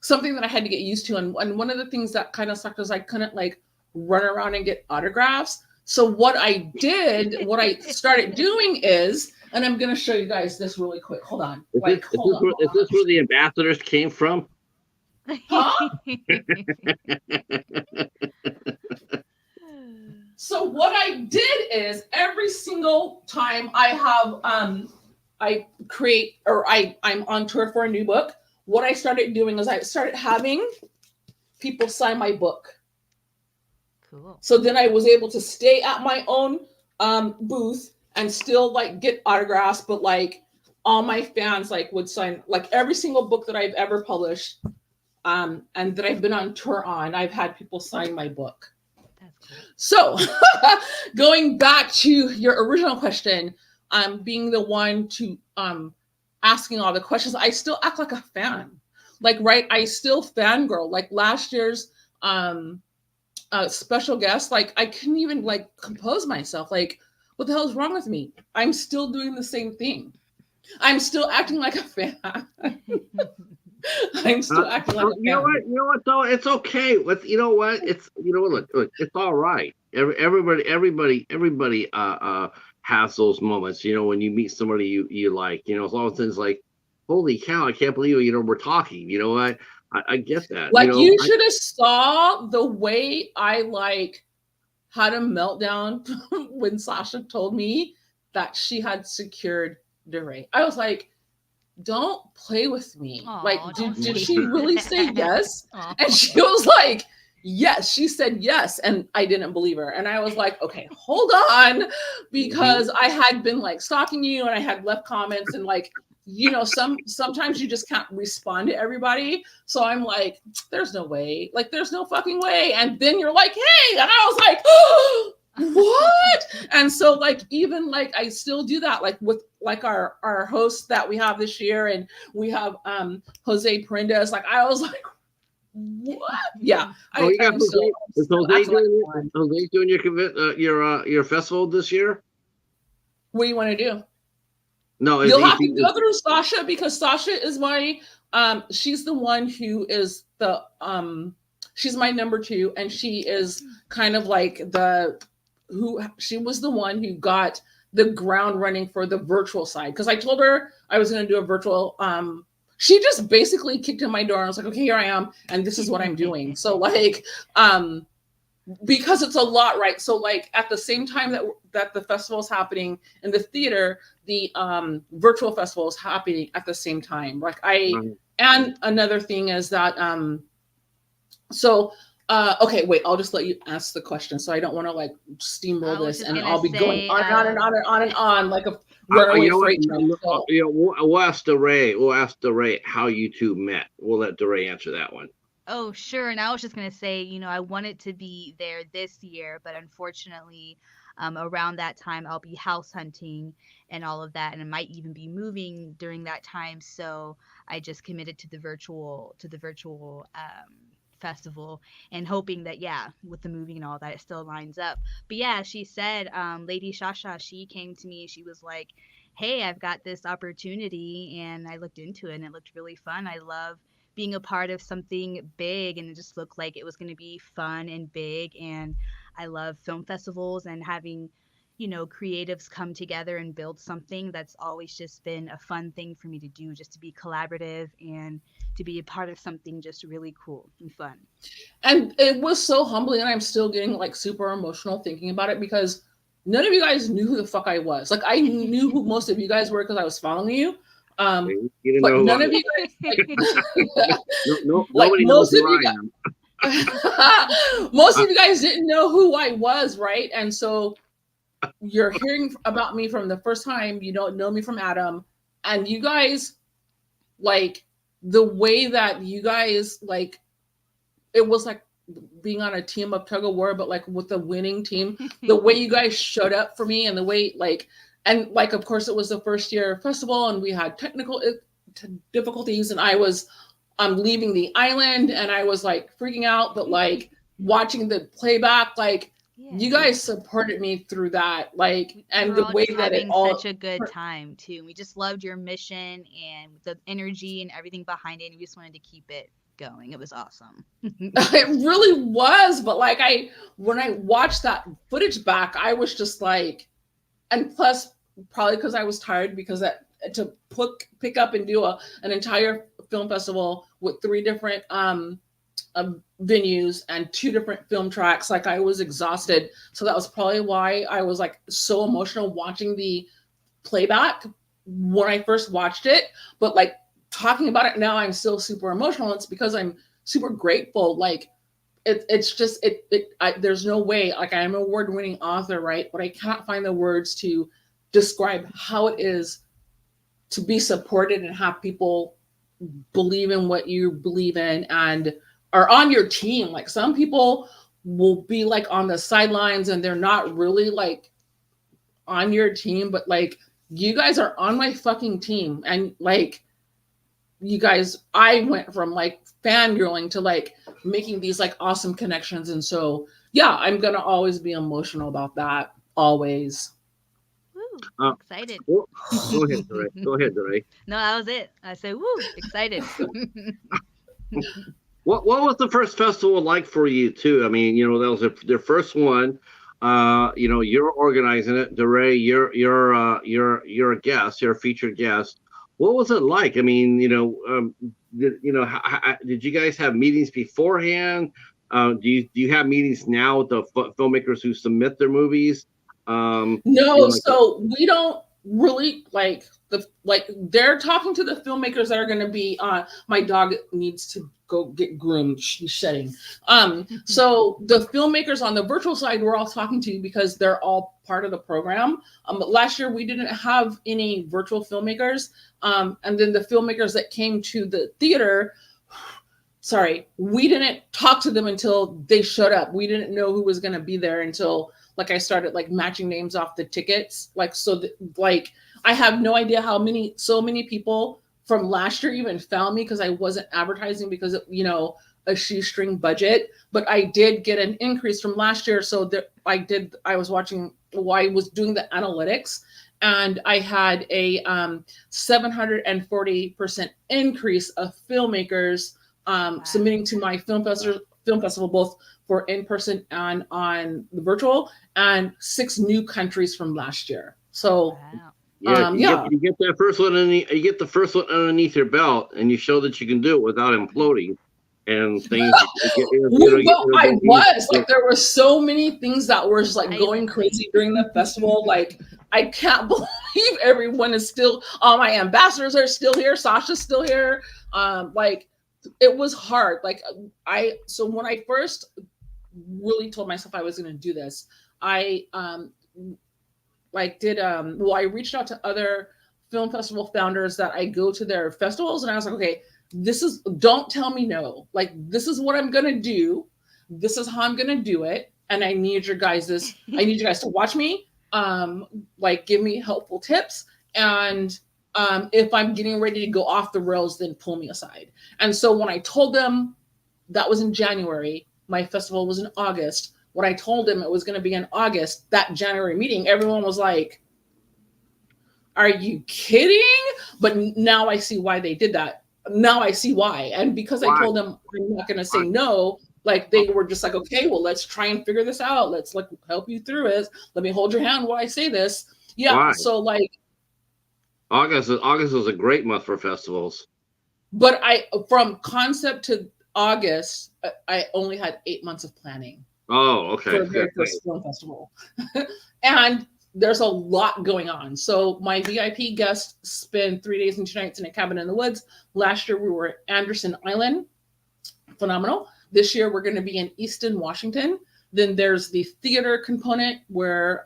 something that I had to get used to. And one of the things that kind of sucked was I couldn't like run around and get autographs. So what I started doing is, and I'm going to show you guys this really quick. Hold on. Is this where the ambassadors came from? Huh? So what I did is every single time I have, I create or I'm on tour for a new book, what I started doing is I started having people sign my book. Cool. So then I was able to stay at my own booth and still like get autographs, but like all my fans like would sign like every single book that I've ever published and that I've been on tour on, I've had people sign my book. That's cool. So going back to your original question, being the one to asking all the questions, I still act like a fan. Like, right, I still fangirl. Like last year's special guest, like I couldn't even like compose myself. Like, what the hell is wrong with me? I'm still doing the same thing. I'm still acting like a fan. I'm still acting like a fan. You know what though? It's okay. Look, it's all right. Everybody has those moments, when you meet somebody you like, it's all things like, holy cow, I can't believe we're talking. You know what? I get that. Like you should have saw the way I like had a meltdown when Sasha told me that she had secured Derae. I was like, don't play with me. Aw, Like, don't did say she really say that. yes? Aw. And she was like, yes. She said yes. And I didn't believe her. And I was like, okay, hold on. Because I had been like stalking you and I had left comments and like, you know, sometimes you just can't respond to everybody. So I'm like, there's no way. Like, there's no fucking way. And then you're like, hey. And I was like, oh, what? And so like even like I still do that like with like our hosts that we have this year, and we have Jose Prendes. Like I was like, what? Yeah, Oh, you got I'm Jose. Is still Jose acting like doing one. Jose doing your festival this year? What do you want to do? No, You'll have to go through Sasha, because Sasha is my she's the one who is the she's my number 2, and she is kind of like she was the one who got the ground running for the virtual side, because I told her I was going to do a virtual she just basically kicked in my door and I was like, okay, here I am and this is what I'm doing. So like because it's a lot, right? So like at the same time that the festival is happening in the theater, the virtual festival is happening at the same time. Like and another thing is that okay, wait, I'll just let you ask the question, so I don't want to like steamroll this and I'll be going on and on and on and on and on like a runaway freight train. We'll ask Derae. We'll ask Derae how you two met. We'll let Derae answer that one. Oh, sure. And I was just going to say, you know, I wanted to be there this year, but unfortunately, around that time, I'll be house hunting and all of that. And I might even be moving during that time. So I just committed to the virtual festival, and hoping that, yeah, with the moving and all that, it still lines up. But yeah, she said, Lady Shasha, she came to me. She was like, hey, I've got this opportunity. And I looked into it and it looked really fun. I love being a part of something big, and it just looked like it was going to be fun and big. And I love film festivals and having, you know, creatives come together and build something. That's always just been a fun thing for me to do, just to be collaborative and to be a part of something just really cool and fun. And it was so humbling, and I'm still getting like super emotional thinking about it, because none of you guys knew who the fuck I was. Like I knew who most of you guys were because I was following you. You didn't But know none of you guys, like nobody knows most of who you I guys, am. most of you guys didn't know who I was, right? And so you're hearing about me from the first time. You don't know me from Adam, and you guys, like the way that you guys, like it was like being on a team of tug of war, but like with the winning team. The way you guys showed up for me, and the way like. And like, of course, it was the first year festival, and we had technical difficulties, and I was leaving the island, and I was like freaking out, but like watching the playback, like you guys supported me through that, like, and the way that it all such a good time too. We just loved your mission and the energy and everything behind it, and we just wanted to keep it going. It was awesome. It really was. But like when I watched that footage back, I was just like, and plus probably because I was tired, because to pick up and do an entire film festival with 3 different venues and 2 different film tracks, like I was exhausted. So that was probably why I was like so emotional watching the playback when I first watched it. But like talking about it now, I'm still super emotional. It's because I'm super grateful. Like it's just there's no way, like I'm an award-winning author, right? But I can't find the words to describe how it is to be supported and have people believe in what you believe in and are on your team. Like some people will be like on the sidelines and they're not really like on your team, but like you guys are on my fucking team. And like you guys, I went from like fangirling to like making these like awesome connections. And so yeah, I'm gonna always be emotional about that, always. Woo, excited. Go ahead, Derae. Go ahead, Derae. No, that was it. I said, woo, excited. What was the first festival like for you too? I mean, you know, that was their first one. You know, you're organizing it, Derae. You're a guest. You're a featured guest. What was it like? I mean, you know, did you guys have meetings beforehand? Do you have meetings now with the filmmakers who submit their movies? No, so we don't. really like they're talking to the filmmakers that are going to be my dog needs to go get groomed, she's shedding. So the filmmakers on the virtual side we're all talking to because they're all part of the program. But last year we didn't have any virtual filmmakers, and then the filmmakers that came to the theater, sorry, we didn't talk to them until they showed up. We didn't know who was going to be there until like I started like matching names off the tickets. Like, so like I have no idea how so many people from last year even found me because I wasn't advertising because of, a shoestring budget, but I did get an increase from last year. So there, I was watching, I was doing the analytics, and I had a 740% increase of filmmakers submitting to my film festival, both for in person and on the virtual, and 6 new countries from last year. So you get that first one, you get the first one underneath your belt, and you show that you can do it without imploding and things. I was like, there were so many things that were just like going crazy during the festival. Like, I can't believe everyone is still. All my ambassadors are still here. Sasha's still here. Like, it was hard. Like, so when I first really told myself I was going to do this, I I reached out to other film festival founders that I go to their festivals, and I was like, okay, don't tell me no. Like, this is what I'm going to do. This is how I'm going to do it. And I need you guys to watch me, like, give me helpful tips. And if I'm getting ready to go off the rails, then pull me aside. And so when I told them that was in January, my festival was in August. When I told them it was going to be in August, that January meeting, everyone was like, are you kidding? But now I see why they did that. Now I see why. And because I told them I'm not going to say no, like, they were just like, okay, well, let's try and figure this out. Let's like help you through it. Let me hold your hand while I say this. Yeah. Why? So like August is a great month for festivals. But from concept to August, I only had 8 months of planning. Oh, okay. For the very first film festival. And there's a lot going on. So my VIP guests spend 3 days and 2 nights in a cabin in the woods. Last year we were at Anderson Island. Phenomenal. This year we're going to be in Easton, Washington. Then there's the theater component where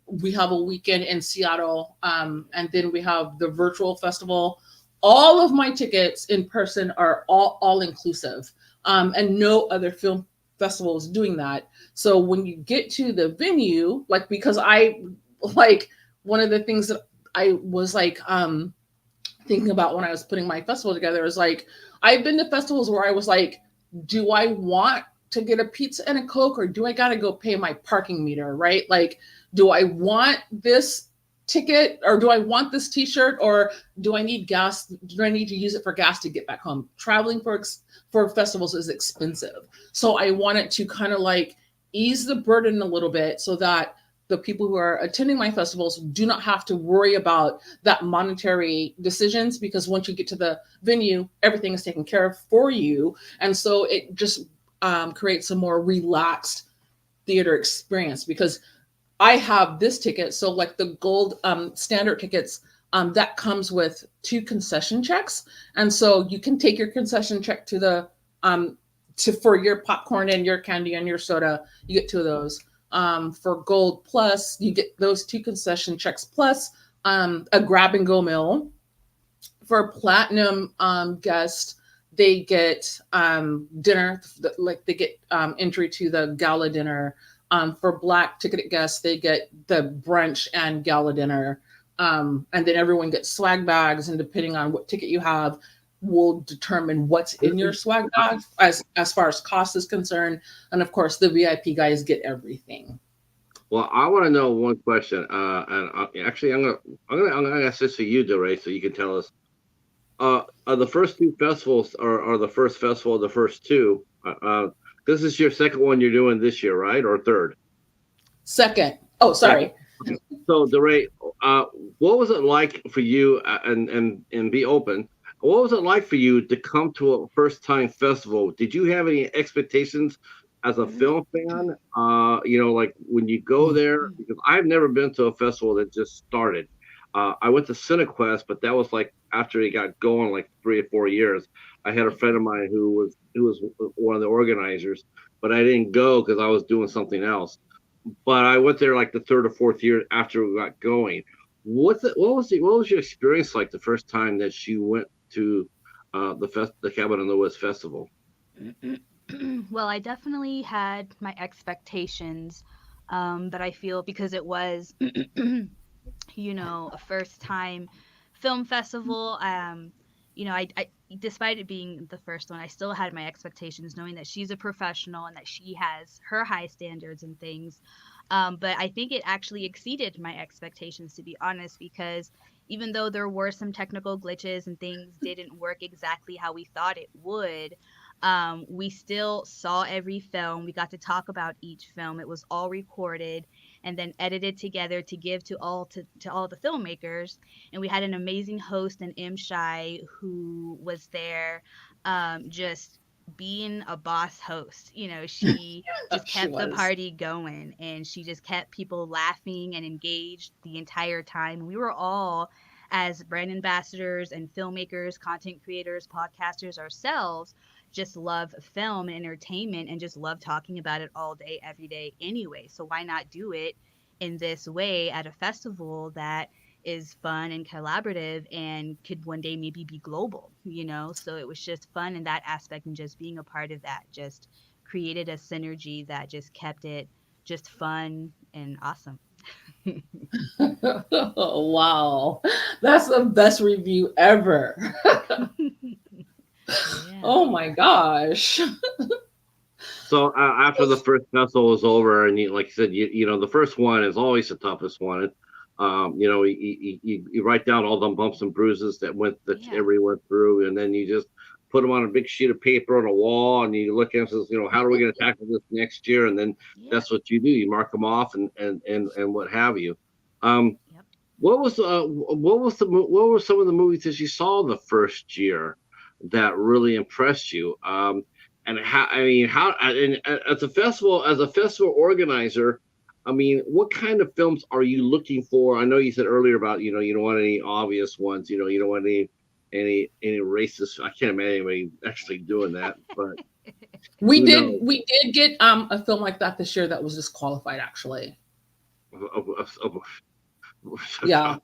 we have a weekend in Seattle. And then we have the virtual festival. All of my tickets in person are all inclusive. And no other film festival is doing that. So when you get to the venue, like, because one of the things that I was like thinking about when I was putting my festival together is like, I've been to festivals where I was like, do I want to get a pizza and a Coke, or do I got to go pay my parking meter, right? Like, do I want this ticket, or do I want this t-shirt, or do I need gas? Do I need to use it for gas to get back home? Traveling for festivals is expensive. So I wanted to kind of like ease the burden a little bit so that the people who are attending my festivals do not have to worry about that monetary decisions, because once you get to the venue, everything is taken care of for you. And so it just creates a more relaxed theater experience, because I have this ticket. So like the gold standard tickets, that comes with 2 concession checks. And so you can take your concession check to the for your popcorn and your candy and your soda. You get 2 of those. For Gold Plus, you get those 2 concession checks plus a grab and go meal. For Platinum guests, they get dinner, like they get entry to the gala dinner. For Black ticketed guests, they get the brunch and gala dinner. And then everyone gets swag bags, and depending on what ticket you have, will determine what's in your swag bag as far as cost is concerned. And of course, the VIP guys get everything. Well, I want to know one question, and actually, I'm gonna ask this to you, Derae, so you can tell us. Are the first 2 festivals, or the first festival, the first 2? This is your second one you're doing this year, right, or third? Second. Oh, sorry. Okay. So, Derae, what was it like for you? And be open. What was it like for you to come to a first-time festival? Did you have any expectations as a film fan? Like when you go there, because I've never been to a festival that just started. I went to CineQuest, but that was like after it got going, like 3 or 4 years. I had a friend of mine who was one of the organizers, but I didn't go because I was doing something else. But I went there like the third or fourth year after we got going. What was your experience like the first time that you went to the Cabin in the Woods festival? Well, I definitely had my expectations, but I feel because it was, a first time film festival. I despite it being the first one, I still had my expectations, knowing that she's a professional and that she has her high standards and things. But I think it actually exceeded my expectations, to be honest, because even though there were some technical glitches and things didn't work exactly how we thought it would, we still saw every film. We got to talk about each film. It was all recorded and then edited together to give to all the filmmakers. And we had an amazing host, and M Shy, who was there, just being a boss host. She just She kept the was. party going, and she just kept people laughing and engaged the entire time. We were all, as brand ambassadors and filmmakers, content creators, podcasters ourselves, just love film and entertainment and just love talking about it all day, every day anyway. So why not do it in this way at a festival that is fun and collaborative and could one day maybe be global? So it was just fun in that aspect, and just being a part of that just created a synergy that just kept it just fun and awesome. Wow. That's the best review ever. Yeah. Oh my gosh. So after the first festival was over, and like you said, the first one is always the toughest one. You write down all the bumps and bruises that Yeah. everyone went through, and then you just put them on a big sheet of paper on a wall, and you look at it and says, how are we going to tackle this next year? And then Yeah. that's what you do. You mark them off and what have you. Um, Yep. what were some of the movies that you saw the first year that really impressed you? And how I mean how and as a festival organizer, I mean, what kind of films are you looking for? I know you said earlier about you don't want any obvious ones. You don't want any racist. I can't imagine anybody actually doing that, but We who did knows? we did get a film like that this year that was disqualified actually. Oh, oh, Yeah.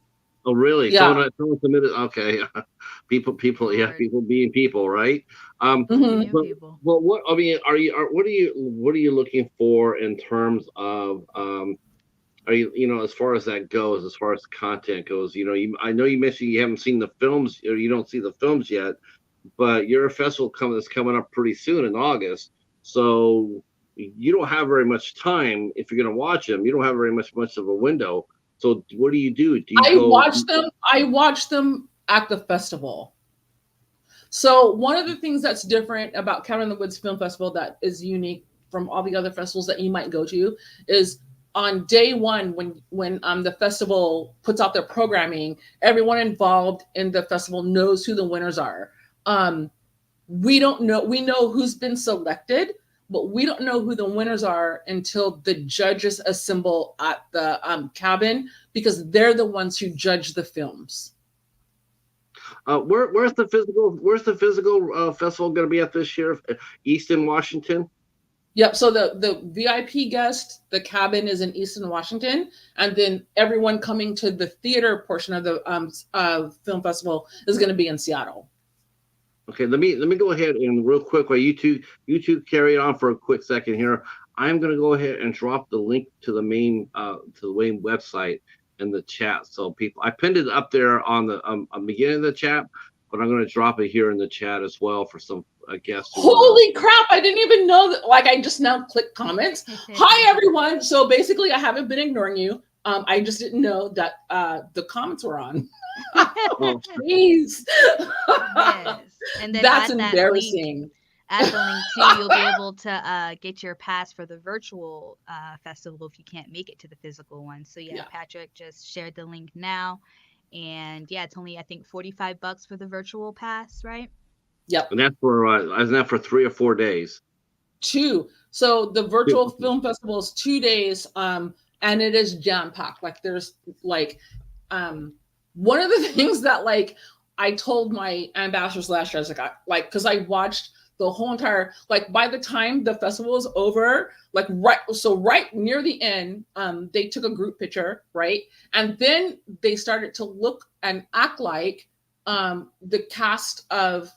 oh, really? Yeah. Someone submitted. Okay, yeah, Lord. people being people, right? Um, People Hmm. being but people. what I mean, what are you looking for in terms of are you as far as that goes, as far as content goes? I know you mentioned you haven't seen the films, or you don't see the films yet, but your festival that's coming up pretty soon in August, so you don't have very much time if you're going to watch them. You don't have very much of a window. So what do you do? Do you I go? watched them. I watched them at the festival. So one of the things that's different about Cabin in the Woods Film Festival that is unique from all the other festivals that you might go to is on day one when the festival puts out their programming, everyone involved in the festival knows who the winners are. Um, we don't know. We know who's been selected, but we don't know who the winners are until the judges assemble at the cabin because they're the ones who judge the films. Where's the physical festival going to be at this year? Easton, Washington. Yep. So the VIP guest, the cabin is in Easton, Washington, and then everyone coming to the theater portion of the film festival is going to be in Seattle. Okay, let me go ahead and real quick while you two carry on for a quick second here. I'm going to go ahead and drop the link to the main website in the chat. So people, I pinned it up there on the beginning of the chat, but I'm going to drop it here in the chat as well for some guests who want to. Holy crap! I didn't even know that. Like I just now clicked comments. Hi everyone. So basically, I haven't been ignoring you. I just didn't know that the comments were on. Oh, Jeez. Yes. And then That's embarrassing. at the link too, you'll be able to get your pass for the virtual festival if you can't make it to the physical one. So yeah, Yeah. Patrick just shared the link now. And yeah, it's only I think $45 for the virtual pass, right? Yep. and that's for isn't that for 3 or 4 days? 2. So the Two. virtual film festival is 2 days, and it is jam packed. Like there's like, um, one of the things that like I told my ambassadors last year, I was like, because I watched the whole entire, like by the time the festival was over, like right near the end, they took a group picture, right? And then they started to look and act like the cast of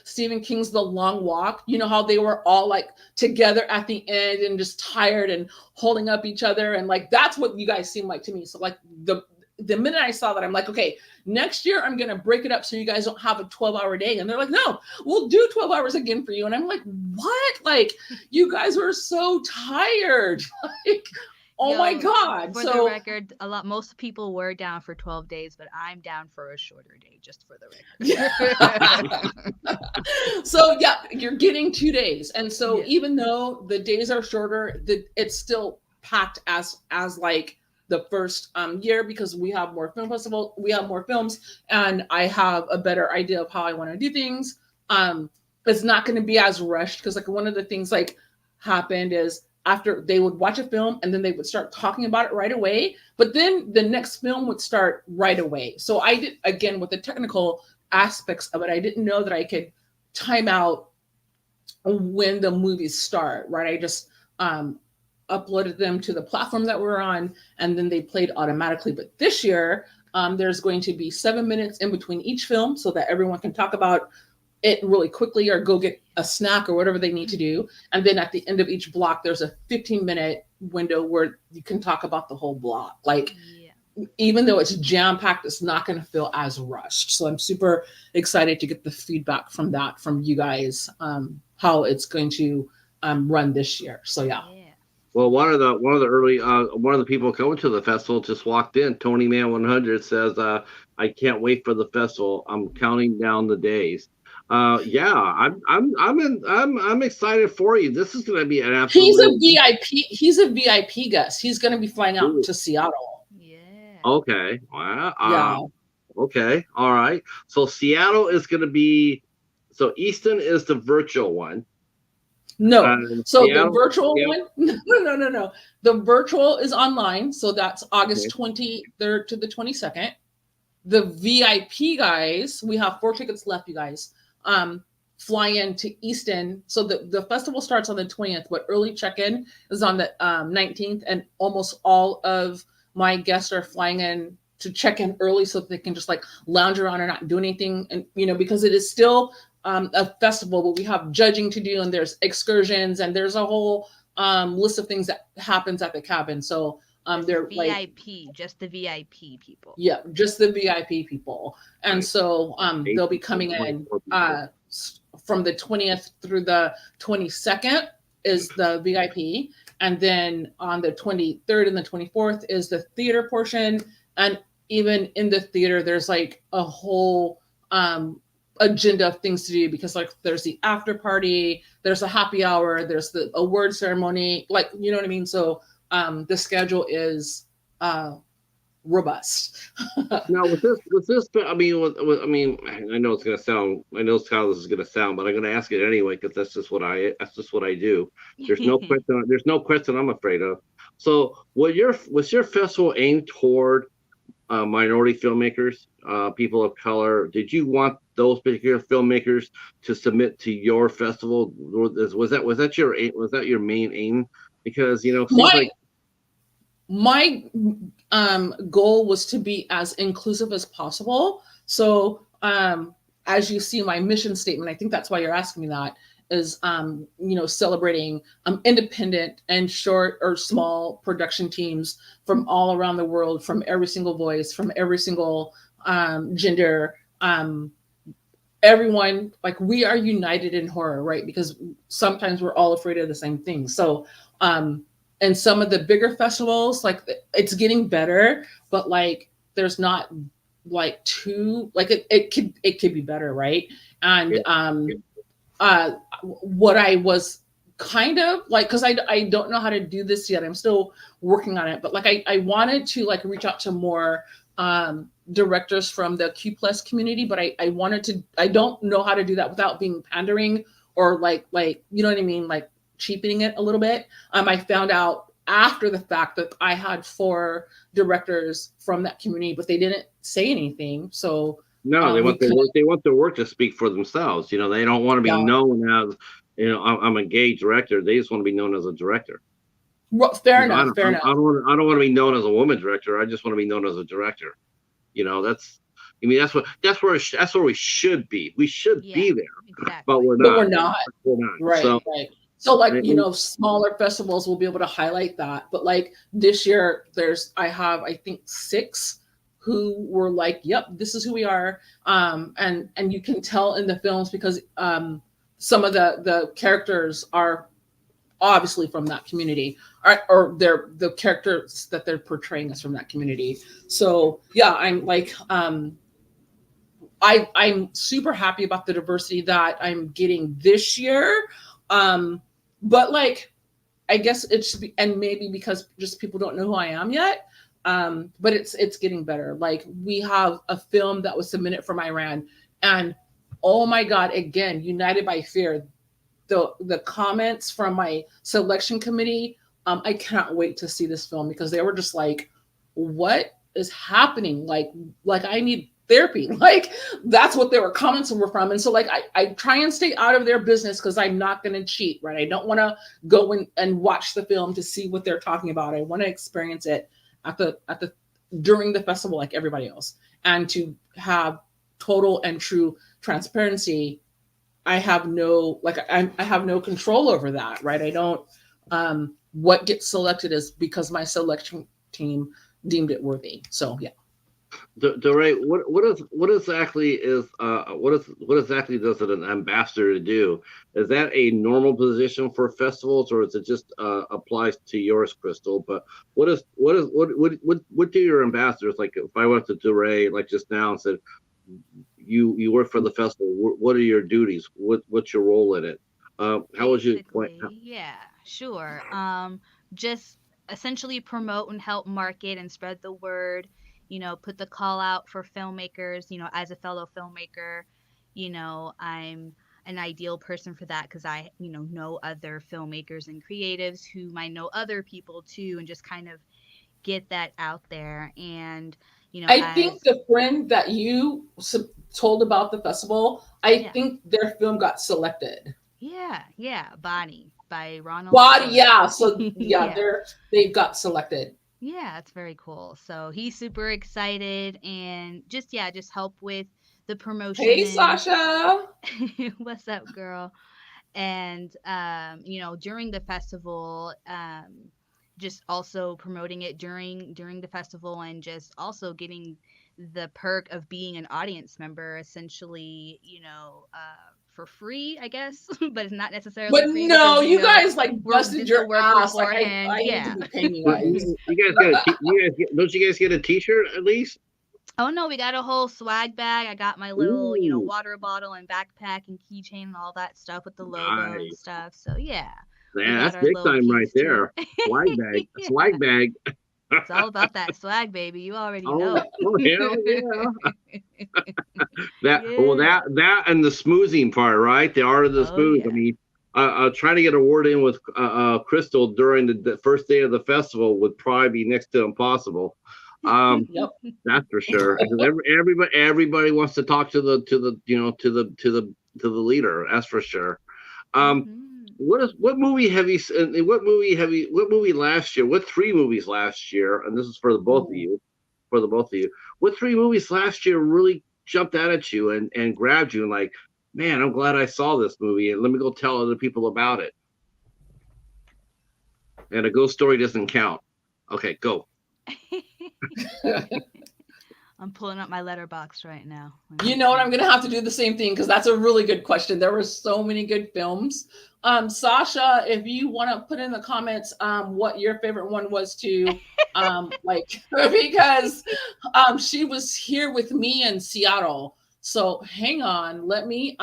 Stephen King's The Long Walk. You know how they were all like together at the end and just tired and holding up each other, and like that's what you guys seem like to me. So like the minute I saw that, I'm like, okay, next year I'm going to break it up so you guys don't have a 12-hour day. And they're like, no, we'll do 12 hours again for you. And I'm like, what? Like, you guys were so tired. Like, oh my God. For the record, most people were down for 12 days, but I'm down for a shorter day, just for the record. Yeah. So yeah, you're getting 2 days. And so even though the days are shorter, it's still packed as like the first year, because we have more film festival, we have more films, and I have a better idea of how I want to do things. It's not going to be as rushed, because like one of the things like happened is after they would watch a film and then they would start talking about it right away, but then the next film would start right away. So I did, again, with the technical aspects of it, I didn't know that I could time out when the movies start, right? I just uploaded them to the platform that we're on, and then they played automatically. But this year, there's going to be 7 minutes in between each film so that everyone can talk about it really quickly or go get a snack or whatever they need to do. And then at the end of each block, there's a 15-minute window where you can talk about the whole block. Like, even though it's jam-packed, it's not going to feel as rushed. So I'm super excited to get the feedback from that, from you guys, how it's going to run this year. So yeah. Well, one of the people coming to the festival just walked in. Tony Man 100 says, "I can't wait for the festival. I'm counting down the days." Yeah, I'm excited for you. This is going to be an absolute. He's a VIP. He's a VIP guest. He's going to be flying out to Seattle. Yeah. Okay. Wow. Yeah. Okay. All right. So Seattle is going to be. So Easton is the virtual one. No. So the virtual one, no. The virtual is online. So that's August 23rd to the 22nd. The VIP guys, we have 4 tickets left, you guys, fly in to Easton. So the festival starts on the 20th, but early check-in is on the 19th. And almost all of my guests are flying in to check in early so that they can just like lounge around and not do anything. And, because it is still a festival, but we have judging to do, and there's excursions, and there's a whole list of things that happens at the cabin. So they're VIP, just the VIP people. Yeah, just the VIP people. And so they'll be coming in from the 20th through the 22nd is the VIP. And then on the 23rd and the 24th is the theater portion. And even in the theater, there's like a whole agenda of things to do, because like there's the after party, there's a happy hour, there's the award ceremony, like, you know what I mean? So the schedule is robust. Now with this, I mean, I know it's gonna sound, I know how this is gonna sound, but I'm gonna ask it anyway, because that's just what I do. There's no question I'm afraid of. So was your festival aimed toward minority filmmakers, people of color? Did you want those particular filmmakers to submit to your festival? Was that your aim? Was that your main aim? Because my goal was to be as inclusive as possible. So as you see my mission statement, I think that's why you're asking me that, is celebrating independent and short or small production teams from all around the world, from every single voice, from every single gender, everyone. Like, we are united in horror, right? Because sometimes we're all afraid of the same thing. So and some of the bigger festivals, like, it's getting better, but like there's not like too, like it could be better, right? And what I was kind of like, because I don't know how to do this yet, I'm still working on it, but like I wanted to like reach out to more directors from the Q+ community, but I don't know how to do that without being pandering or like you know what I mean, like cheapening it a little bit. I found out after the fact that I had 4 directors from that community, but they didn't say anything. So No, they we want their could, work. They want their work to speak for themselves. You know, they don't want to be yeah, known as, I'm a gay director. They just want to be known as a director. well, fair You know, enough, fair enough. I don't want to be known as a woman director. I just want to be known as a director. You know, I mean, that's where we should be. We should Yeah, be there, but exactly. we're But we're not. not. We're not. Right, So, right. So like, and- you know, smaller festivals will be able to highlight that. But like this year, I have, I think 6 who were like, yep, this is who we are. And you can tell in the films because some of the characters are obviously from that community, or they're the characters that they're portraying us from that community. So yeah, I'm like, I'm super happy about the diversity that I'm getting this year. But like, I guess it should be, and maybe because just people don't know who I am yet. But it's getting better. Like we have a film that was submitted from Iran, and oh my God, again, United by Fear. The comments from my selection committee, I cannot wait to see this film because they were just like, what is happening? Like I need therapy. Like that's what they were comments were from. And so like I try and stay out of their business because I'm not going to cheat, right? I don't want to go and watch the film to see what they're talking about. I want to experience it at the during the festival like everybody else, and to have total and true transparency. I have no, like I have no control over that, right? I don't. What gets selected is because my selection team deemed it worthy. So yeah. Derae, what exactly does an ambassador do? Is that a normal position for festivals, or is it just applies to yours, Crystal? But what do your ambassadors, like? If I went to Derae like just now and said, you work for the festival, what are your duties? What's your role in it? How would you explain? Basically, yeah, sure. Just essentially promote and help market and spread the word, put the call out for filmmakers, as a fellow filmmaker, I'm an ideal person for that because I, know other filmmakers and creatives who might know other people too, and just kind of get that out there. And, I think the friend that you told about the festival, I yeah, think their film got selected. yeah, Bonnie by Ronald. Body, yeah. So yeah, Yeah. they got selected. Yeah, it's very cool. So he's super excited and just help with the promotion. Hey, Sasha. What's up, girl? And during the festival, just also promoting it during the festival, and just also getting the perk of being an audience member, essentially, for free, I guess, but it's not necessarily But free no, because you guys like we're busted did the your work ass. Like beforehand. I need Yeah. to be paying you Well, guys. you guys don't you guys get a T-shirt at least? Oh no, we got a whole swag bag. I got my little, Ooh, water bottle and backpack and keychain and all that stuff with the logo and nice. stuff. So yeah, we Man, got that's our big little time right piece too. there. Swag bag, Yeah, swag bag. it's all about that swag, baby. You already Oh, know. oh hell yeah! Yeah. That and the smoozing part, right? The art of the Oh smooth. I yeah. mean, trying to get a word in with Crystal during the first day of the festival would probably be next to impossible. Um, Yep. that's for sure. Because everybody wants to talk to the leader. That's for sure. Um, Mhm. what movie have you what movie last year? What 3 movies last year? And this is for the both of Ooh. you, What 3 movies last year really jumped out at you and grabbed you and like, man, I'm glad I saw this movie and let me go tell other people about it. And a ghost story doesn't count. Okay, go. I'm pulling up my letterbox right now. You know what? I'm gonna have to do the same thing because that's a really good question. There were so many good films. Sasha, if you want to put in the comments what your favorite one was too, like because she was here with me in Seattle. So hang on, let me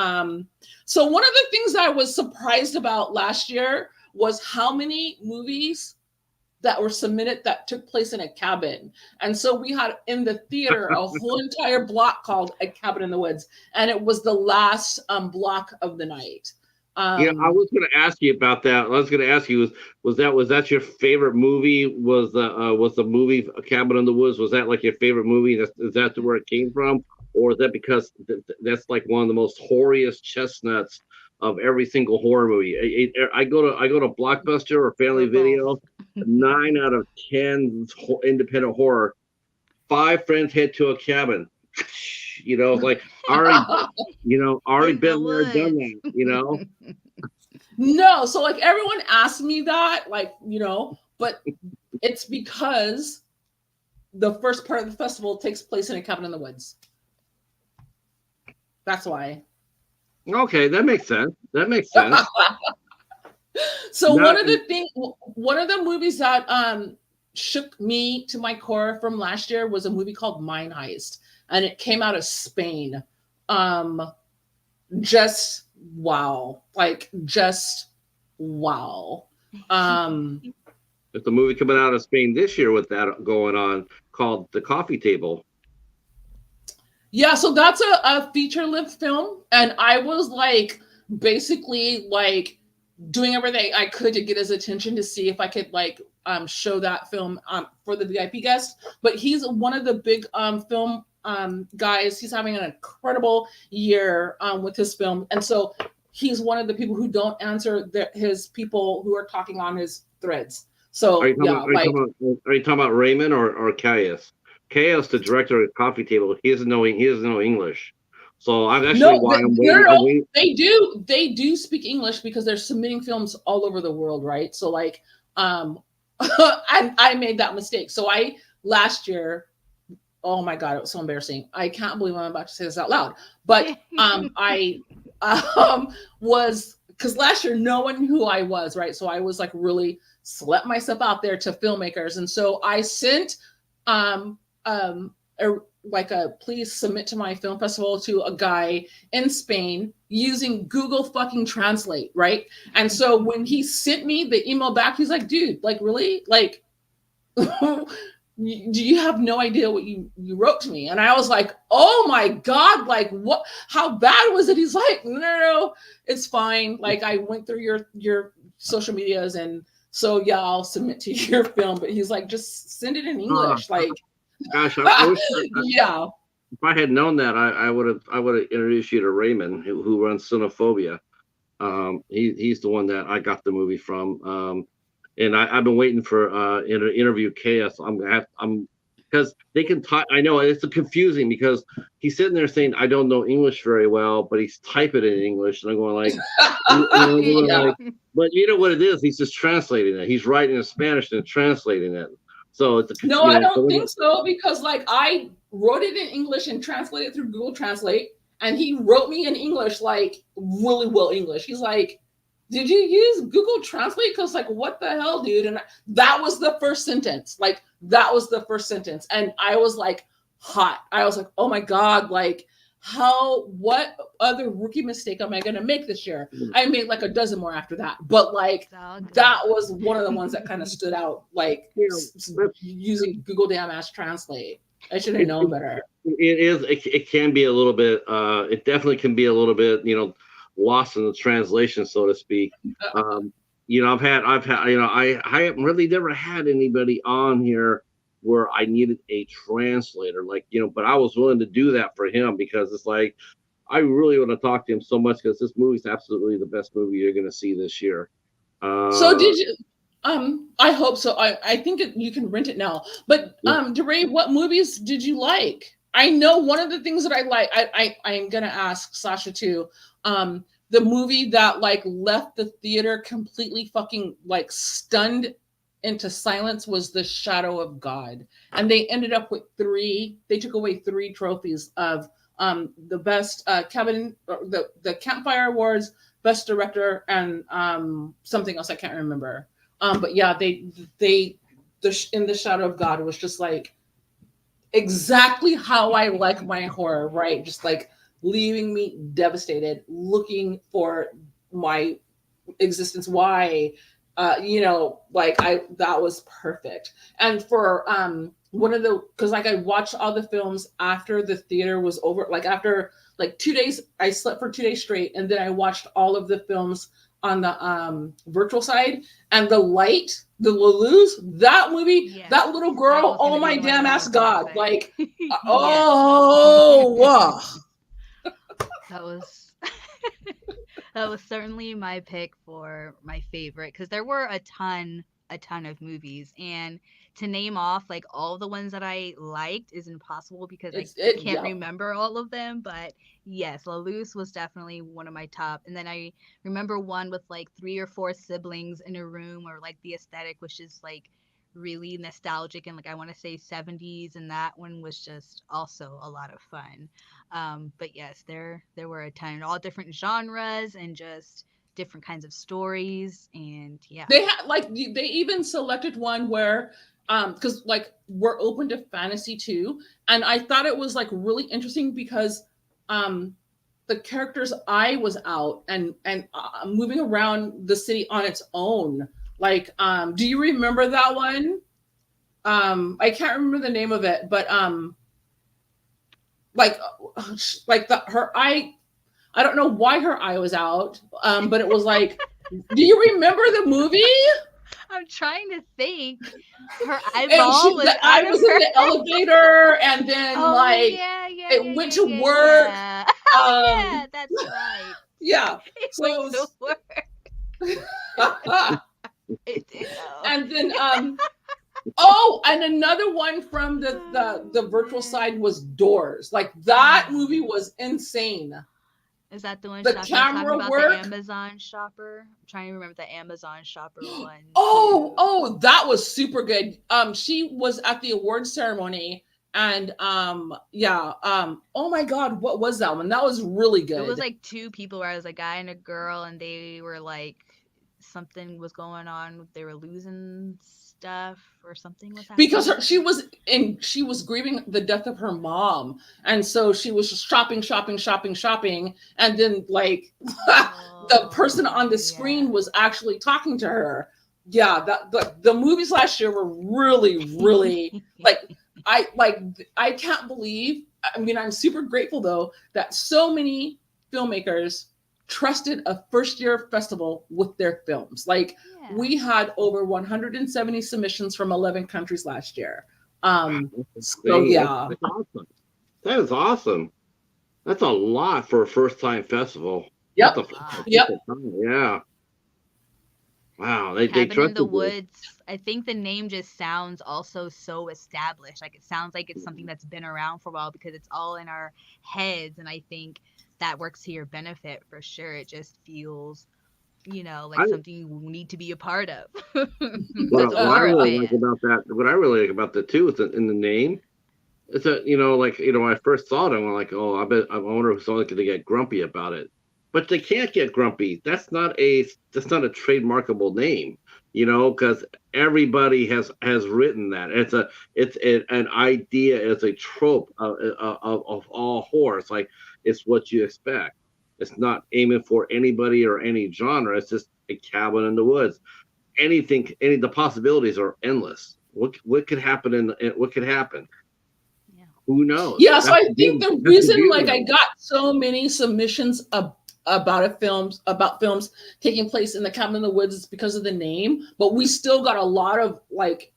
so one of the things I was surprised about last year was how many movies that were submitted that took place in a cabin. And so we had in the theater a whole entire block called A Cabin in the Woods. And it was the last block of the night. Yeah, I was going to ask you about that. I was going to ask you was that your favorite movie? Was the movie A Cabin in the Woods? Was that like your favorite movie? Is that where it came from, or is that because that's like one of the most horiest chestnuts of every single horror movie? I go to Blockbuster or Family Or both. Video. 9 out of 10 independent horror. Five friends head to a cabin. Like already, already In the been there, done that. woods. No, so like everyone asked me that, like, but it's because the first part of the festival takes place in a cabin in the woods. That's why. Okay, that makes sense. That makes sense. So Now, one of the movies that shook me to my core from last year was a movie called Mine Heist, and it came out of Spain. Just wow, like just wow. there's a movie coming out of Spain this year with that going on called The Coffee Table. Yeah, so that's a feature-length film, and I was like basically like doing everything I could to get his attention to see if I could like show that film for the VIP guest. But he's one of the big film guys. He's having an incredible year with his film, and so he's one of the people who don't answer his people who are talking on his threads. So Are you talking about Raymond or Caius? Caius, the director of Coffee Table, he doesn't know English. So I'm actually why I'm waiting. They do speak English because they're submitting films all over the world, right? So like I made that mistake. So last year, oh my God, it was so embarrassing. I can't believe I'm about to say this out loud. But I was, because last year no one knew who I was, right? So I was like really slept myself out there to filmmakers. And so I sent a please submit to my film festival to a guy in Spain using Google fucking Translate, right? And so when he sent me the email back, he's like, dude, like really? Like, do you have no idea what you wrote to me? And I was like, oh my God, like what, how bad was it? He's like, no, it's fine. Like I went through your social medias, and so yeah, I'll submit to your film. But he's like, just send it in English. Like, gosh, I wish yeah. If I had known that, I would have introduced you to Raymond, who runs Cinephobia. He's the one that I got the movie from. And I've been waiting for an interview Chaos. I'm because they can type. I know it's confusing because he's sitting there saying I don't know English very well, but he's typing it in English, and I'm going like, like, but you know what it is? He's just translating it. He's writing in Spanish and translating it. So it's I don't think so, because like I wrote it in English and translated it through Google Translate, and he wrote me in English like really well English. He's like, did you use Google Translate? Because like, what the hell, dude? And that was the first sentence. Like that was the first sentence, and I was like hot. I was like, oh my God, like what other rookie mistake am I going to make this year? I made like a dozen more after that, but like that was one of the ones that kind of stood out, like using Google damn ass Translate. I should have known better. It can be a little bit, it definitely can be a little bit, lost in the translation, so to speak. I've had, I haven't really never had anybody on here where I needed a translator, like, but I was willing to do that for him because it's like, I really want to talk to him so much because this movie's absolutely the best movie you're going to see this year. So did you, I hope so. I think you can rent it now, but Derae, what movies did you like? I know one of the things that I like, I am going to ask Sasha too. The movie that like left the theater completely fucking like stunned into silence was The Shadow of God. And they ended up with they took away 3 trophies of the best the Campfire Awards, best director, and something else I can't remember. But yeah, in The Shadow of God was just like exactly how I like my horror, right? Just like leaving me devastated, looking for my existence. Why? That was perfect. And for because like I watched all the films after the theater was over, like after like 2 days. I slept for 2 days straight, and then I watched all of the films on the virtual side. And the Lelouch, that movie, Yes, that little that girl, was oh gonna be my the one that damn I ass was about god, to like, say. Yes, oh, wow. that was that was certainly my pick for my favorite because there were a ton of movies, and to name off like all the ones that I liked is impossible because I can't Yep. remember all of them. But yes, Lelouch was definitely one of my top. And then I remember one with like 3 or 4 siblings in a room, or like the aesthetic was just like really nostalgic and like I want to say 70s, and that one was just also a lot of fun. But yes, there were a ton, all different genres and just different kinds of stories, and yeah. They had like they even selected one where because like we're open to fantasy too, and I thought it was like really interesting because um the character's eye was out and moving around the city on its own. Like do you remember that one? I can't remember the name of it, but like her eye, I don't know why her eye was out, but it was like, do you remember the movie? I'm trying to think. Her And eyeball was the eye out of was in her. the elevator, and then Oh like yeah, yeah, it yeah, went yeah, to yeah, work. yeah. Um, Yeah, that's right. yeah. It So went it to was, work. It did. Oh. and then oh, and another one from the virtual Man. side was Doors. Like that Oh. movie was insane. Is that the one The talking camera about the work. Amazon shopper? I'm trying to remember the Amazon shopper one. Oh, Too. oh, that was super good. She was at the award ceremony, and yeah, oh my god, what was that one? That was really It was good. like 2 people where I was a guy and a girl, and they were like something was going on. They were losing stuff or something was Because happening. she was grieving the death of her mom, and so she was just shopping, shopping, shopping, shopping, and then like the person on the screen was actually talking to her. Yeah, the movies last year were really, really like I can't believe. I mean, I'm super grateful though that so many filmmakers trusted a first year festival with their films. Like Yeah. we had over 170 submissions from 11 countries last year. So yeah. That's awesome. That is awesome. That's a lot for a first time festival. Yep. That's a Yep. yeah. Wow, they Cabin in trusted the you. Woods. I think the name just sounds also so established. Like it sounds like it's something that's been around for a while because it's all in our heads, and I think that works to your benefit for sure. It just feels, like I something you need to be a part of what, because what I we're a really like fan. about that, what I really like about the two is that in the name. It's a like when I first saw it, I'm like, oh, I wonder if someone's going to get grumpy about it, but they can't get grumpy. That's not a trademarkable name, because everybody has written that. An idea. It's a trope of all horror. It's like it's what you expect. It's not aiming for anybody or any genre. It's just a cabin in the woods. The possibilities are endless. What could happen what could happen? Yeah. Who knows? Yeah, so I think the That's the reason like beauty I of it. got so many submissions about films taking place in the cabin in the woods is because of the name, but we still got a lot of like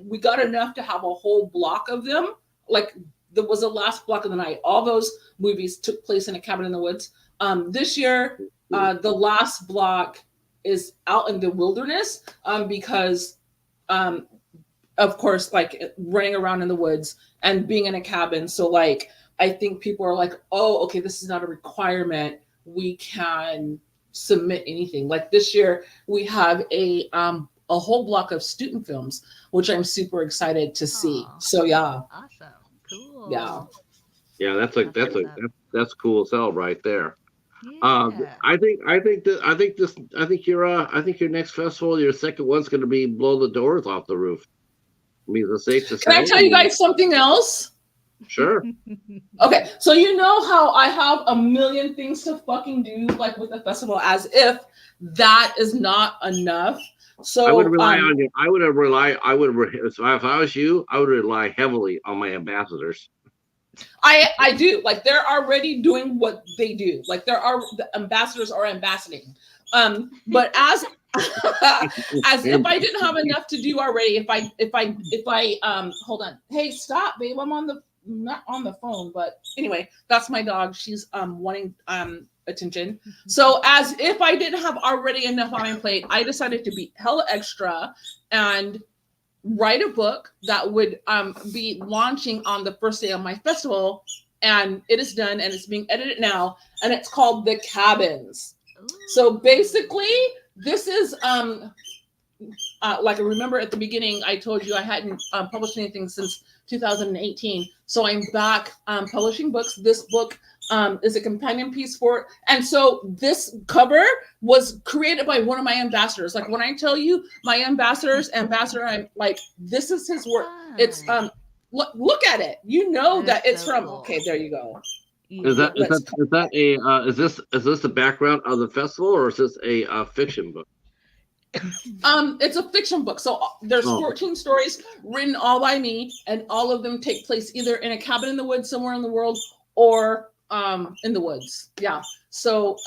we got enough to have a whole block of them. Like there was the last block of the night. All those movies took place in a cabin in the woods. This year, the last block is out in the wilderness because um, of course, like running around in the woods and being in a cabin. So like I think people are like, oh, okay, this is not a requirement. We can submit anything. Like this year, we have a whole block of student films, which I'm super excited to see. Oh, So yeah, awesome. yeah. Cool. Yeah, That's what's up. that's cool as hell right there. Yeah. I think your next festival, your second one's going to be blow the doors off the roof. I mean, is it safe to Can say? I tell you guys something else? Sure. Okay, so you know how I have a million things to fucking do, like with the festival, as if that is not enough. I would So rely on you. So if I was you, I would rely heavily on my ambassadors. I do. Like they're already doing what they do. Like the ambassadors are ambassading. But as as if I didn't have enough to do already, if I hold on. Hey, stop, babe. I'm on the not on the phone, but anyway, that's my dog. She's wanting attention. So as if I didn't have already enough on my plate, I decided to be hella extra and write a book that would be launching on the first day of my festival, and it is done and it's being edited now, and it's called The Cabins. So basically this is like I remember at the beginning I told you I hadn't published anything since 2018, so I'm back publishing books. This book is a companion piece for it. And so this cover was created by one of my ambassadors. Like when I tell you my ambassador, I'm like, this is his work. It's look at it. You know that it's from cool. Okay, there you go. Is this the background of the festival, or is this a fiction book? It's a fiction book. So there's 14 stories written all by me, and all of them take place either in a cabin in the woods somewhere in the world or in the woods. Yeah. So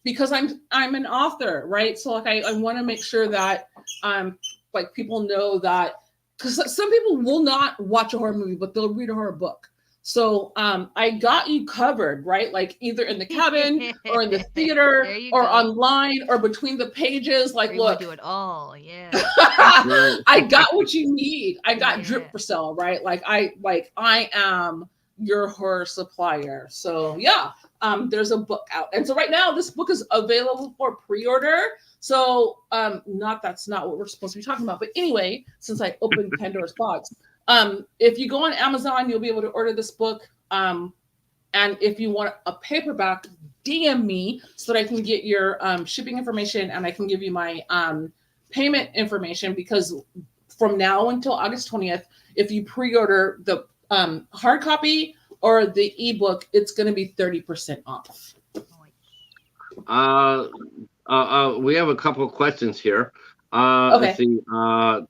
because I'm an author, right? So like I want to make sure that like people know that, because some people will not watch a horror movie, but they'll read a horror book. So I got you covered, right? Like either in the cabin or in the theater or online or between the pages. Like, look, do it all. Yeah. I got what you need. I got drip for sale, right? Like I am your horror supplier. So yeah, there's a book out. And so right now this book is available for pre-order. So that's not what we're supposed to be talking about. But anyway, since I opened Pandora's box, if you go on Amazon, you'll be able to order this book. And if you want a paperback, DM me so that I can get your shipping information and I can give you my payment information, because from now until August 20th, if you pre-order the hard copy or the ebook, it's going to be 30% off. We have a couple of questions here. Okay. Let's see.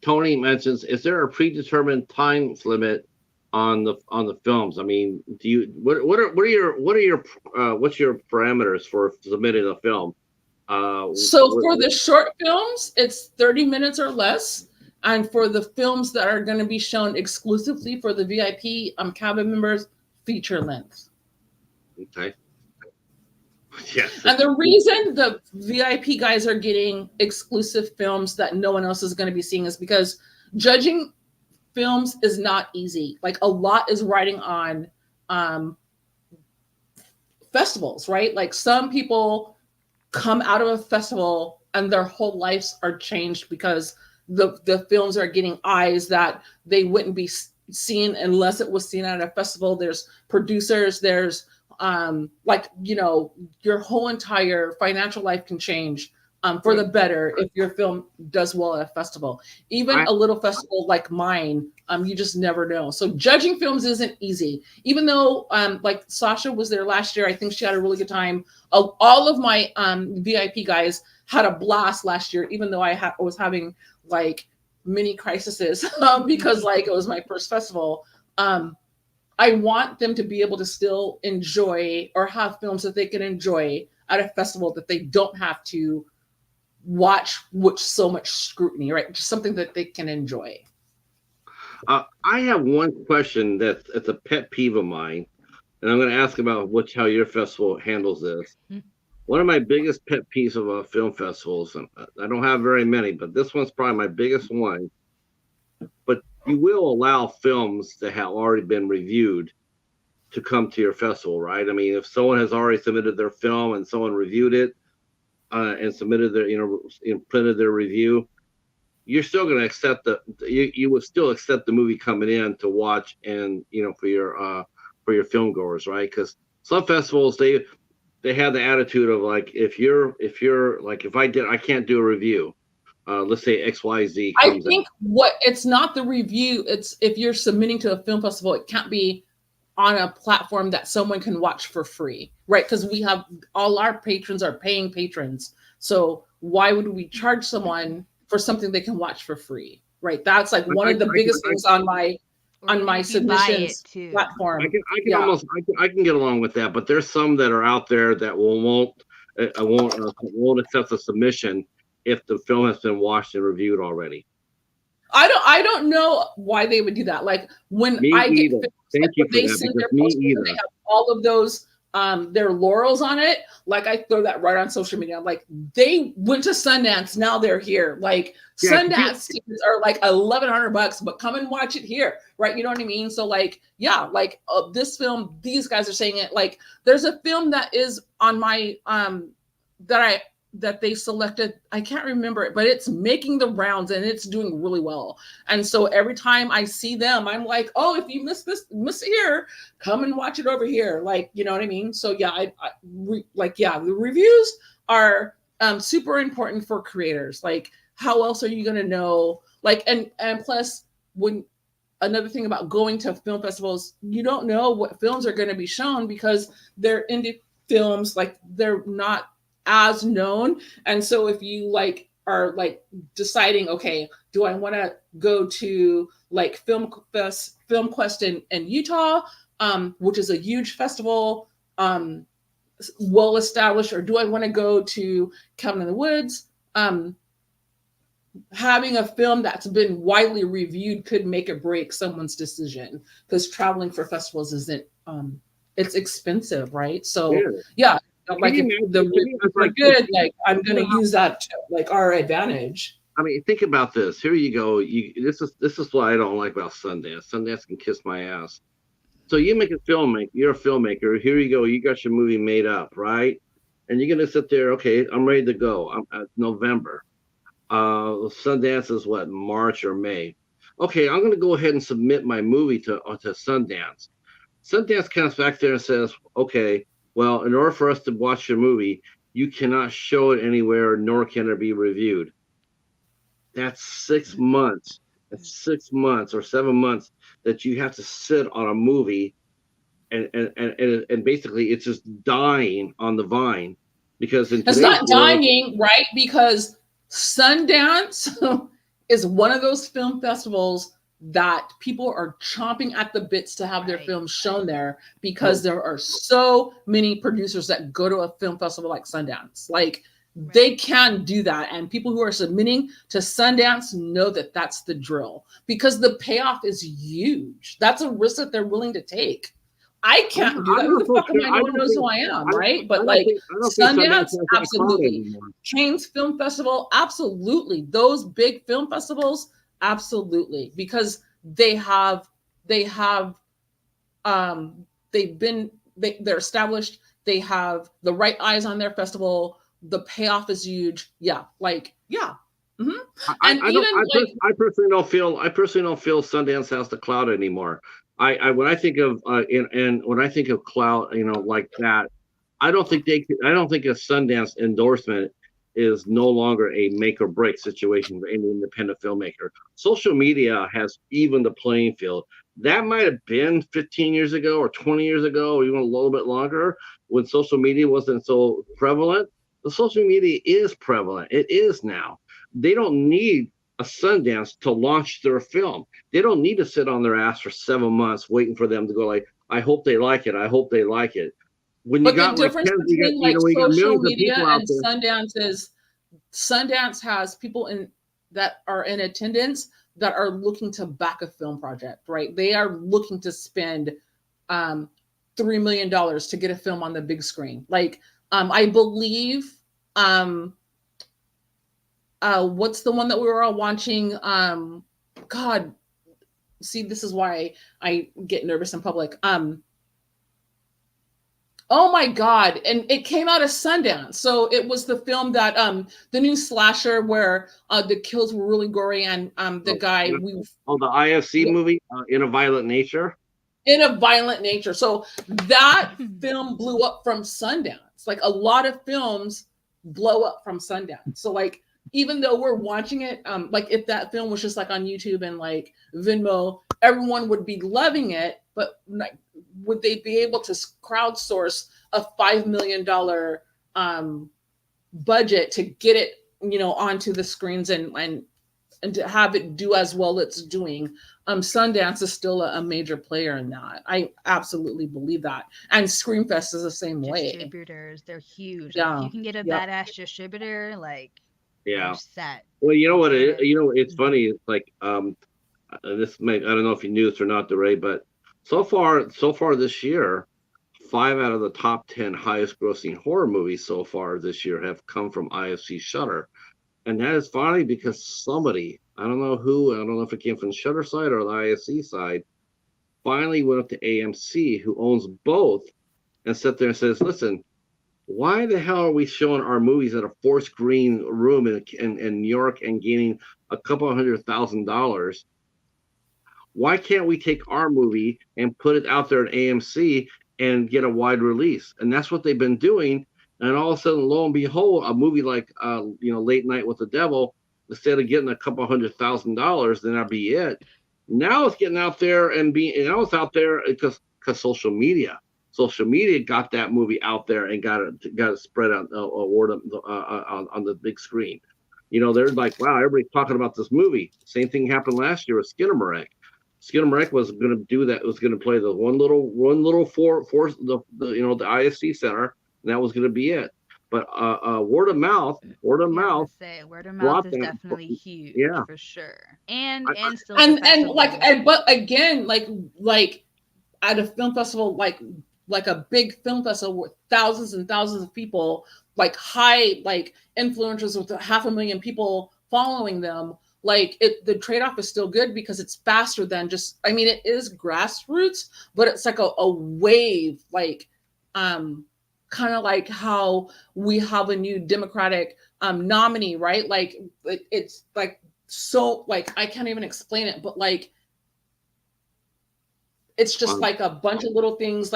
Tony mentions, is there a predetermined time limit on the films? I mean, what's your parameters for submitting a film? So for the short films, it's 30 minutes or less. And for the films that are going to be shown exclusively for the VIP cabin members, feature length. Okay. Yes. And the reason the VIP guys are getting exclusive films that no one else is going to be seeing is because judging films is not easy. Like a lot is riding on festivals, right? Like some people come out of a festival and their whole lives are changed because the films are getting eyes that they wouldn't be seen unless it was seen at a festival. There's producers, there's like, you know, your whole entire financial life can change for the better if your film does well at a festival. Even a little festival like mine, you just never know. So judging films isn't easy. Even though like Sasha was there last year, I think she had a really good time. All of my VIP guys had a blast last year, even though I was having like mini crises because like it was my first festival. I want them to be able to still enjoy or have films that they can enjoy at a festival that they don't have to watch with so much scrutiny, right? Just something that they can enjoy. I have one question that's a pet peeve of mine, and I'm going to ask about how your festival handles this. One of my biggest pet peeves of film festivals, and I don't have very many, but this one's probably my biggest one, but you will allow films that have already been reviewed to come to your festival, right? I mean, if someone has already submitted their film and someone reviewed it and submitted their, printed their review, you're still going to accept you would still accept the movie coming in to watch and, for your film goers, right? Because some festivals, they have the attitude of like, if I can't do a review. Let's say XYZ. I think it's not the review. It's if you're submitting to a film festival, it can't be on a platform that someone can watch for free, right? Because we have all our patrons are paying patrons. So why would we charge someone for something they can watch for free, right? That's like one of the biggest things on my on my if you buy it submissions too. platform. I can almost I can get along with that, but there's some that are out there that won't accept the submission if the film has been watched and reviewed already. I don't know why they would do that. Like when Me I get either. films, Thank like you when for they that, send because their me posters and either. they have all of those their laurels on it, like I throw that right on social media. I'm like, they went to Sundance, now they're here. Like Yeah, Sundance tickets are like $1,100, but come and watch it here, right? You know what I mean? So like, yeah, like this film, these guys are saying it. Like there's a film that is on my that they selected. I can't remember it, but it's making the rounds and it's doing really well. And so every time I see them, I'm like, oh, if you miss it here, come and watch it over here. Like, you know what I mean? So yeah, the reviews are super important for creators. Like, how else are you going to know? Like, and plus when another thing about going to film festivals, you don't know what films are going to be shown because they're indie films. Like they're not as known. And so if you like are like deciding, okay, do I want to go to like Film Quest in Utah, which is a huge festival, well established, or do I want to go to Cabin in the Woods? Having a film that's been widely reviewed could make or break someone's decision, because traveling for festivals isn't it's expensive, right? So yeah, like if the reviews are good, like I'm going to use that to like our advantage. I mean, think about this. Here you go. This is what I don't like about Sundance. Sundance can kiss my ass. So you make a film, you're a filmmaker. Here you go. You got your movie made up, right? And you're gonna sit there. Okay, I'm ready to go. I'm November. Sundance is what, March or May? Okay, I'm gonna go ahead and submit my movie to Sundance. Sundance comes back there and says, okay, well, in order for us to watch your movie, you cannot show it anywhere, nor can it be reviewed. That's 6 months. That's 6 months or 7 months that you have to sit on a movie, and basically it's just dying on the vine, because it's not dying, right? Because Sundance is one of those film festivals that people are chomping at the bits to have their films shown there, because there are so many producers that go to a film festival like Sundance. Like they can do that, and people who are submitting to Sundance know that that's the drill, because the payoff is huge. That's a risk that they're willing to take. I can't do that. Who the fuck am I? No one knows who I am, right? But like Sundance, absolutely. Canes Film Festival, absolutely. Those big film festivals, absolutely, because they're established. They have the right eyes on their festival. The payoff is huge. Yeah, like yeah. Mm-hmm. I personally don't feel Sundance has the clout anymore. When I think of when I think of clout, like that, I don't think a Sundance endorsement is no longer a make or break situation for any independent filmmaker. Social media has evened the playing field. That might have been 15 years ago or 20 years ago, or even a little bit longer, when social media wasn't so prevalent. The social media is prevalent. It is now. They don't need a Sundance to launch their film. They don't need to sit on their ass for 7 months waiting for them to go like, I hope they like it. I hope they like it. When you got the difference between social media and Sundance is Sundance has people that are in attendance that are looking to back a film project, right? They are looking to spend $3 million to get a film on the big screen. Like I believe what's the one that we were all watching? God, see, this is why I get nervous in public. Oh my God. And it came out of Sundance. So it was the film that the new slasher where the kills were really gory, and the guy the IFC movie, In a Violent Nature. In a Violent Nature. So that film blew up from Sundance. Like a lot of films blow up from Sundance. So like even though we're watching it, like if that film was just like on YouTube and like Venmo, everyone would be loving it. But like, would they be able to crowdsource a $5 million budget to get it, onto the screens and and to have it do as well it's doing, Sundance is still a major player in that. I absolutely believe that. And Screamfest is the same way. Distributors, they're huge. Like if Yeah. you can get a Yep. badass distributor, like you're Yeah. set. Well, you know what it is? Theater. You know, it's funny. It's like this may, I don't know if you knew this or not, Derae, but so far this year, 5 out of the top 10 highest grossing horror movies so far this year have come from IFC Shutter. And that is finally because somebody, I don't know who, I don't know if it came from the Shutter side or the IFC side, finally went up to AMC, who owns both, and sat there and says, listen, why the hell are we showing our movies at a 4-screen room in New York and gaining a couple of $100,000? Why can't we take our movie and put it out there at AMC and get a wide release? And that's what they've been doing. And all of a sudden, lo and behold, a movie like Late Night with the Devil, instead of getting a couple $100,000, then that'd be it. Now it's getting out there and now it's out there because social media got that movie out there and got it spread out on the big screen. You know, they're like, wow, everybody's talking about this movie. Same thing happened last year with Skinamarink. Skinamarink was going to do that. It was going to play the one little the ISC center, and that was going to be it. But word of mouth Word of mouth is definitely huge, yeah, for sure. And still but again, like at a film festival, like a big film festival with thousands and thousands of people, like high influencers with 500,000 people following them. Like the trade-off is still good because it's faster than just, I mean, it is grassroots, but it's like a wave, kind of like how we have a new Democratic nominee, right? Like it's like, so like, I can't even explain it, but like, it's just like a bunch of little things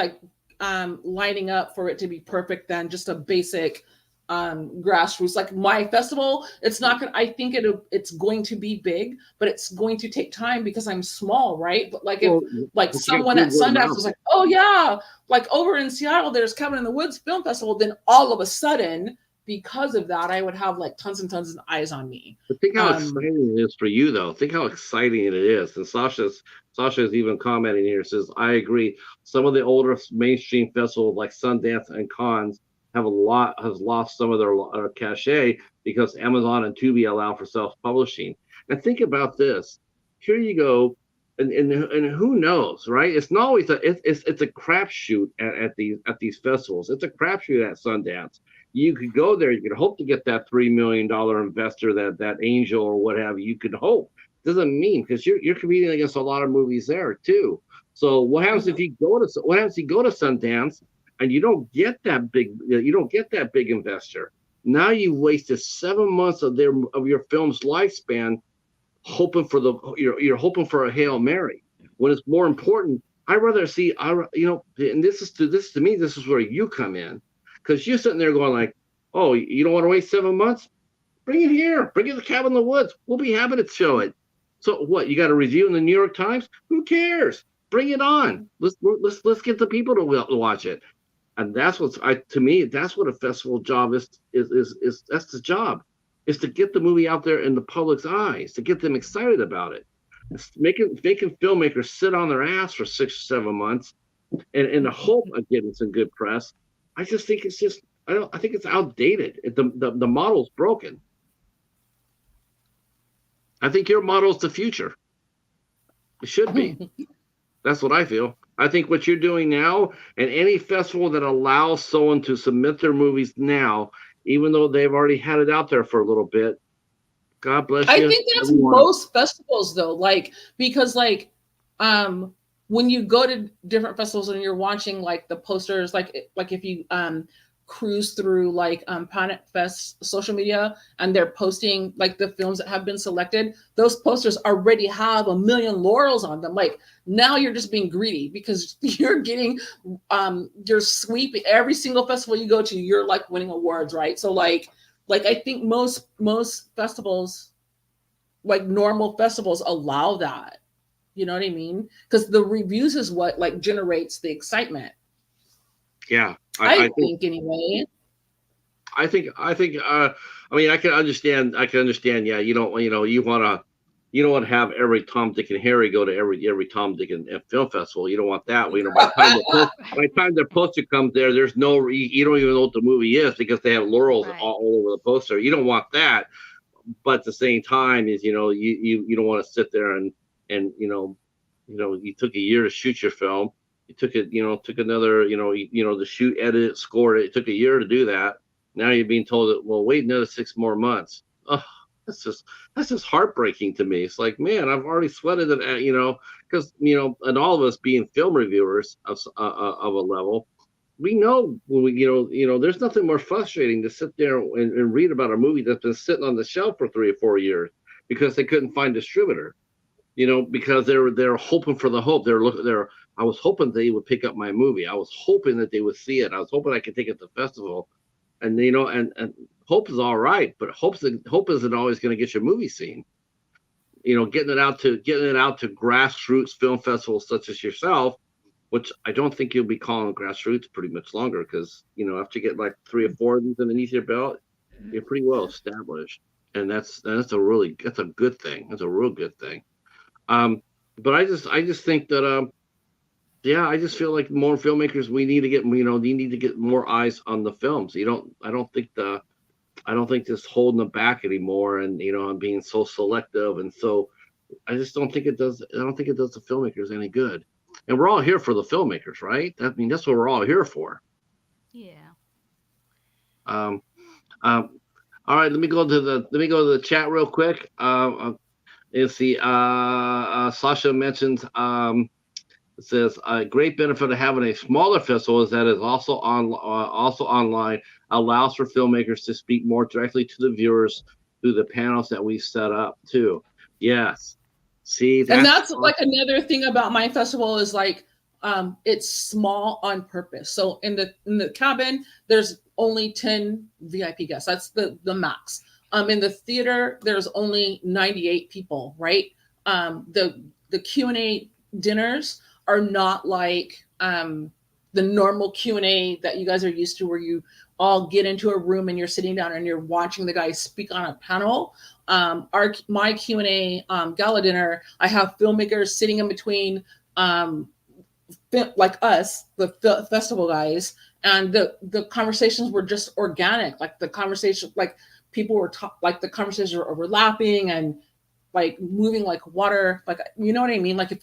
lining up for it to be perfect than just a basic grassroots. Like my festival, it's not gonna, I think it's going to be big, but it's going to take time because I'm small, right? But if someone at Sundance was like, oh yeah, like over in Seattle there's Cabin in the Woods Film Festival, then all of a sudden, because of that, I would have like tons and tons of eyes on me. But think how exciting it is for you, though. Think how exciting it is. And Sasha is even commenting here, says, I agree. Some of the older mainstream festivals like Sundance and Cannes has lost some of their cachet because Amazon and Tubi allow for self-publishing. And think about this. Here you go, and who knows, right? It's not always it's a crapshoot at these festivals. It's a crapshoot at Sundance. You could go there, you could hope to get that $3 million investor, that angel or what have you. You could hope. Doesn't mean, because you're competing against a lot of movies there too. So what happens if you go to Sundance and you don't get that big investor? Now you wasted 7 months of your film's lifespan hoping for you're hoping for a Hail Mary, when it's more important. I'd rather see, and this is to me, this is where you come in. Because you're sitting there going like, oh, you don't want to wait 7 months? Bring it here. Bring it to Cabin in the Woods. We'll be happy to show it. So what? You got a review in the New York Times? Who cares? Bring it on. Let's get the people to watch it. And that's to me, that's what a festival job is. That's the job, is to get the movie out there in the public's eyes, to get them excited about it. It's making filmmakers sit on their ass for 6 or 7 months, and in the hope of getting some good press. I just think I think it's outdated. The model's broken. I think your model's the future. It should be. That's what I feel. I think what you're doing now, and any festival that allows someone to submit their movies now, even though they've already had it out there for a little bit, God bless you. I think that's most festivals though, because when you go to different festivals and you're watching the posters, like if you cruise through Planet Fest social media and they're posting the films that have been selected, those posters already have a million laurels on them. Now you're just being greedy because you're getting you're sweeping every single festival you go to, you're winning awards, right? So I think most festivals, normal festivals, allow that. You know what I mean? Because the reviews is what generates the excitement. Yeah, I think anyway. I think. I mean, I can understand. Yeah, you don't. You want to You don't want to have every Tom, Dick, and Harry go to every Tom, Dick, and film festival. You don't want that. You know, by the time the poster comes there, there's no you don't even know what the movie is because they have laurels Right. all over the poster. You don't want that. But at the same time, is you know you don't want to sit there and you took a year to shoot your film. You took it took another to shoot, edit it, score it. It took a year to do that. Now you're being told that wait another 6 more months. Oh, that's just heartbreaking to me. It's like, man, I've already sweated it, because and all of us being film reviewers of a level, we know when there's nothing more frustrating to sit there and read about a movie that's been sitting on the shelf for 3 or 4 years because they couldn't find a distributor. Because they're hoping for the hope. I was hoping they would pick up my movie. I was hoping that they would see it. I was hoping I could take it to the festival. And and hope is all right, but hope isn't always going to get your movie seen. Getting it out to grassroots film festivals such as yourself, which I don't think you'll be calling grassroots pretty much longer, because after you get like 3 or 4 of these underneath your belt, you're pretty well established, and that's a good thing. That's a real good thing. But I just think that I just feel like more filmmakers, we need to get more eyes on the films. I don't think just holding them back anymore, and and being so selective, and so I just don't think it does. I don't think it does the filmmakers any good. And we're all here for the filmmakers, right? I mean, that's what we're all here for. Yeah. Um, all right, let me go to the chat real quick. Let's see. Sasha mentions. It says a great benefit of having a smaller festival is that it's also online, allows for filmmakers to speak more directly to the viewers through the panels that we set up too. Yes. See, that's like another thing about my festival is like it's small on purpose. So in the cabin, there's only 10 VIP guests. That's the max. In the theater, there's only 98 people, right? The Q&A dinners are not like the normal Q&A that you guys are used to, where you all get into a room and you're sitting down and you're watching the guys speak on a panel. My Q&A gala dinner, I have filmmakers sitting in between like us, the festival guys, and the conversations were just organic. Like the conversation, like people were like the conversations were overlapping and like moving like water, like, you know what I mean? Like if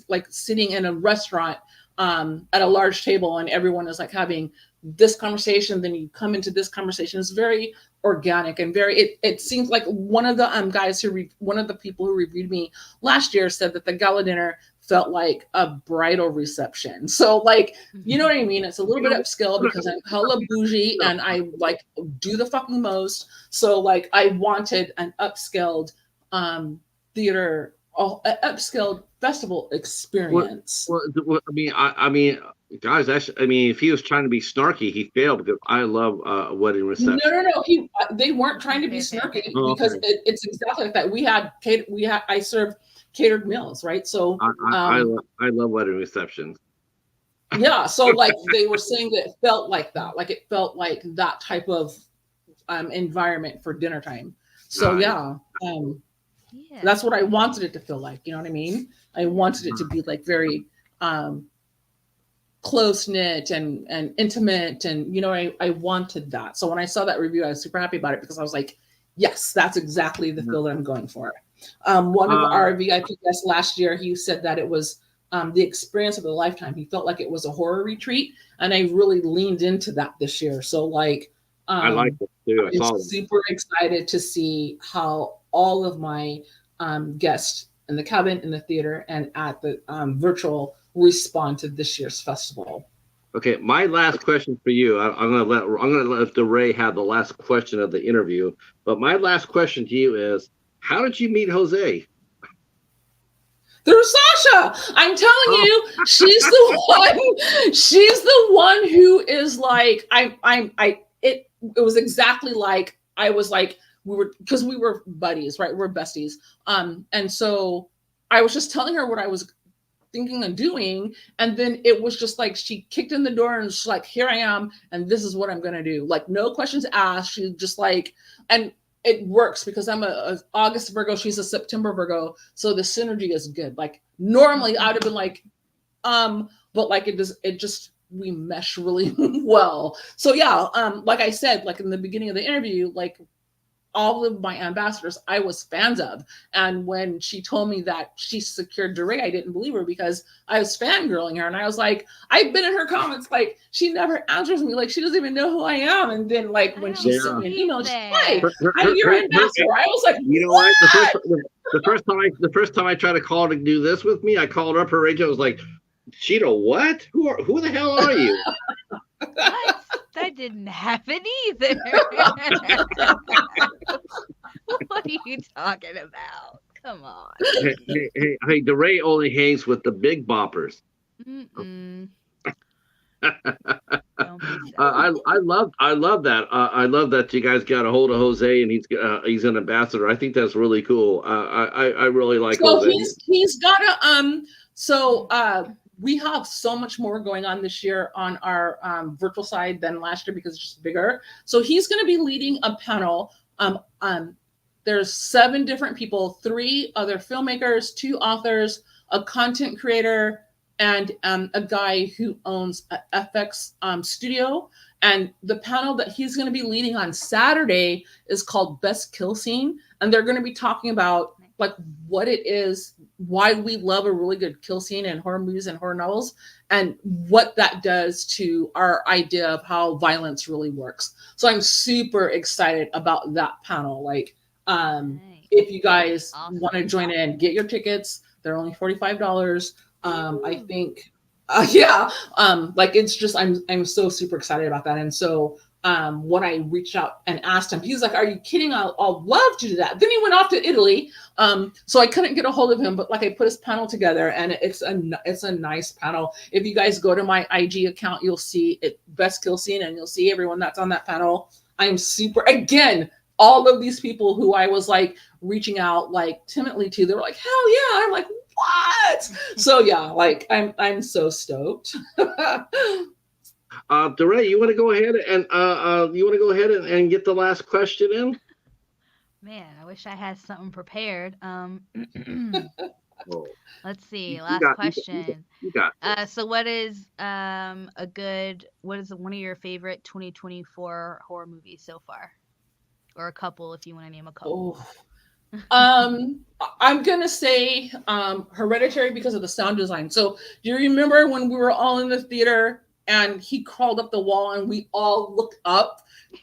like sitting in a restaurant at a large table and everyone is like having this conversation, then you come into this conversation. It's very organic and very, it seems like one of the one of the people who reviewed me last year said that the gala dinner felt like a bridal reception. So like, you know what I mean? It's a little bit upscale because I'm hella bougie and I like do the fucking most. So like I wanted an upscaled theater, upscale festival experience. Well, I mean, guys, actually, I mean, if he was trying to be snarky, he failed, because I love wedding reception. No. They weren't trying to be snarky because it's exactly like that. I served catered meals, right? So I love wedding receptions. Yeah, so like they were saying that it felt like that, like it felt like that type of environment for dinner time. So yeah. That's what I wanted it to feel like. You know what I mean? I wanted it to be like very close knit and intimate, and I wanted that. So when I saw that review, I was super happy about it because I was like, yes, that's exactly the feel that I'm going for. One of our VIP guests last year, he said that it was the experience of a lifetime. He felt like it was a horror retreat, and I really leaned into that this year. So like, I like it too. I'm super excited to see how all of my guests in the cabin, in the theater, and at the virtual respond to this year's festival. Okay, my last question for you. I'm gonna let Derae have the last question of the interview. But my last question to you is, how did you meet Jose? Through Sasha. I'm telling you, she's the one. She's the one who is like, it was exactly like I was like, because we were buddies, right? We're besties. And so I was just telling her what I was thinking and doing. And then it was just like, she kicked in the door and she's like, here I am. And this is what I'm going to do. Like, no questions asked. She just like, and it works because I'm a August Virgo, she's a September Virgo, so the synergy is good. Like normally I'd have been like, but like it just we mesh really well. So yeah, like I said, like in the beginning of the interview, like all of my ambassadors I was fans of. And when she told me that she secured Derae, I didn't believe her because I was fangirling her. And I was like, I've been in her comments, like she never answers me, like she doesn't even know who I am. And then like when she sent me an email, she's like, I'm your ambassador. I was like, you know what? The first time I tried to call her to do this with me, I called up her radio. I was like, Cheetah, what? Who the hell are you? What? That didn't happen either. What are you talking about? Come on. Hey, Derae only hangs with the big boppers. Mm-mm. I love that. I love that you guys got a hold of Jose and he's an ambassador. I think that's really cool. I really like Jose. He's got a we have so much more going on this year on our virtual side than last year because it's just bigger. So he's going to be leading a panel. There's 7 different people, 3 other filmmakers, 2 authors, a content creator, and a guy who owns a FX studio. And the panel that he's going to be leading on Saturday is called Best Kill Scene. And they're going to be talking about like what it is, why we love a really good kill scene in horror movies and horror novels, and what that does to our idea of how violence really works. So I'm super excited about that panel. Like, if you guys want to join in, get your tickets. They're only $45. I think, like it's just, I'm so super excited about that. And so when I reached out and asked him, he's like, are you kidding? I'll love to do that. Then he went off to Italy. So I couldn't get a hold of him, but like I put his panel together and it's a nice panel. If you guys go to my IG account, you'll see it, Best Kill Scene, and you'll see everyone that's on that panel. I'm super, again, all of these people who I was like reaching out like timidly to, they were like, hell yeah. I'm like, what? So yeah, like I'm so stoked. Derae, you want to go ahead and get the last question in? Man, I wish I had something prepared. Let's see. Last question. You got so what is one of your favorite 2024 horror movies so far? Or a couple, if you want to name a couple. I'm gonna say Hereditary because of the sound design. So do you remember when we were all in the theater and he crawled up the wall and we all looked up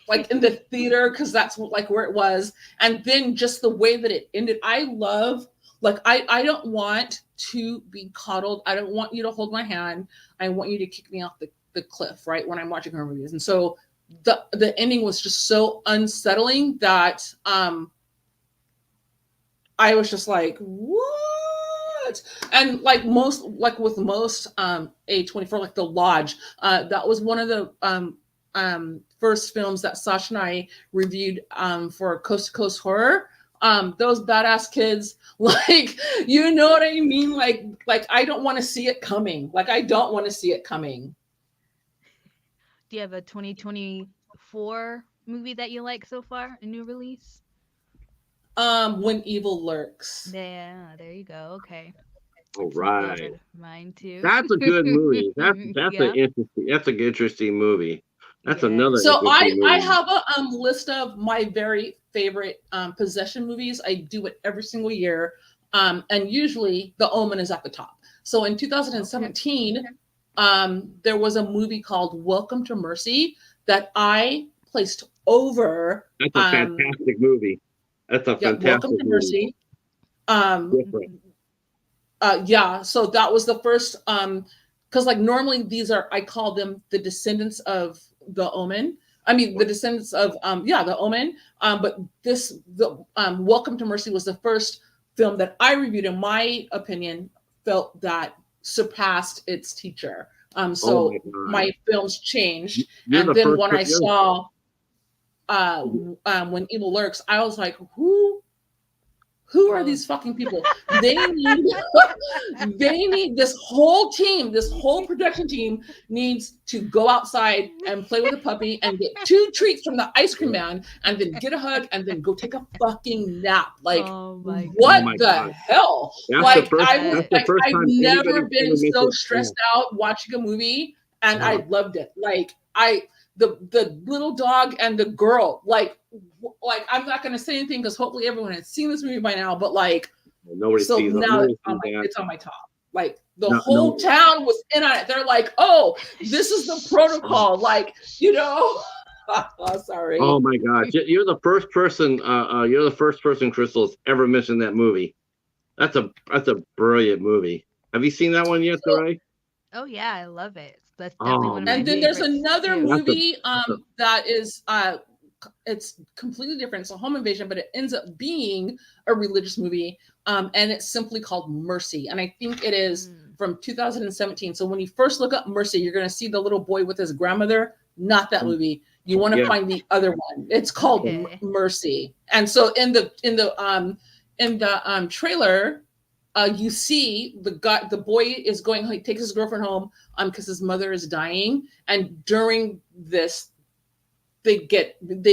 like in the theater because that's like where it was, and then just the way that it ended. I love, like, I don't want to be coddled. I don't want you to hold my hand. I want you to kick me off the cliff, right, when I'm watching horror movies. And so the ending was just so unsettling that I was just like, what? And like with most A24, like The Lodge, that was one of the first films that Sasha and I reviewed for Coast to Coast Horror. Those badass kids, like, you know what I mean? Like I don't want to see it coming. Like I don't want to see it coming. Do you have a 2024 movie that you like so far, a new release? When Evil Lurks. Yeah, there you go. Okay. All right. Mine too. That's a good movie. That's an interesting movie. That's another. So I have a list of my very favorite possession movies. I do it every single year, and usually The Omen is at the top. So in 2017, there was a movie called Welcome to Mercy that I placed over. That's a fantastic movie. That's a fantastic Welcome to Mercy. So that was the first, because like normally these are, I call them the descendants of The Omen. I mean, the descendants of The Omen. But Welcome to Mercy was the first film that I reviewed, in my opinion, felt that surpassed its teacher. So my films changed. And then when I saw When Evil Lurks, I was like, who Who are these fucking people? They need they need this whole team, this whole production team needs to go outside and play with a puppy and get 2 treats from the ice cream man and then get a hug and then go take a fucking nap. Like what my the God. hell? That's Like that's the first I've time never anybody's been ever so mentioned. stressed out watching a movie, and Wow. I loved it. Like the little dog and the girl, like I'm not going to say anything because hopefully everyone has seen this movie by now, but like Nobody so sees it. now Nobody it's sees that. it's on my top. Like the No, whole no. town was in on it. They're like, oh, this is the protocol. Like, you know. Oh, sorry. Oh my gosh, you're the first person. You're the first person, Crystal, has ever mentioned that movie. That's a brilliant movie. Have you seen that one yet, Derae? Oh yeah, I love it. That's definitely Oh one of my And then favorites. there's another too. movie that is it's completely different. It's a home invasion, but it ends up being a religious movie. And it's simply called Mercy. And I think it is from 2017. So when you first look up Mercy, you're gonna see the little boy with his grandmother. Not that movie. You want to find the other one. It's called Mercy. And so in the trailer, you see the boy is going, he takes his girlfriend home because his mother is dying, and during this they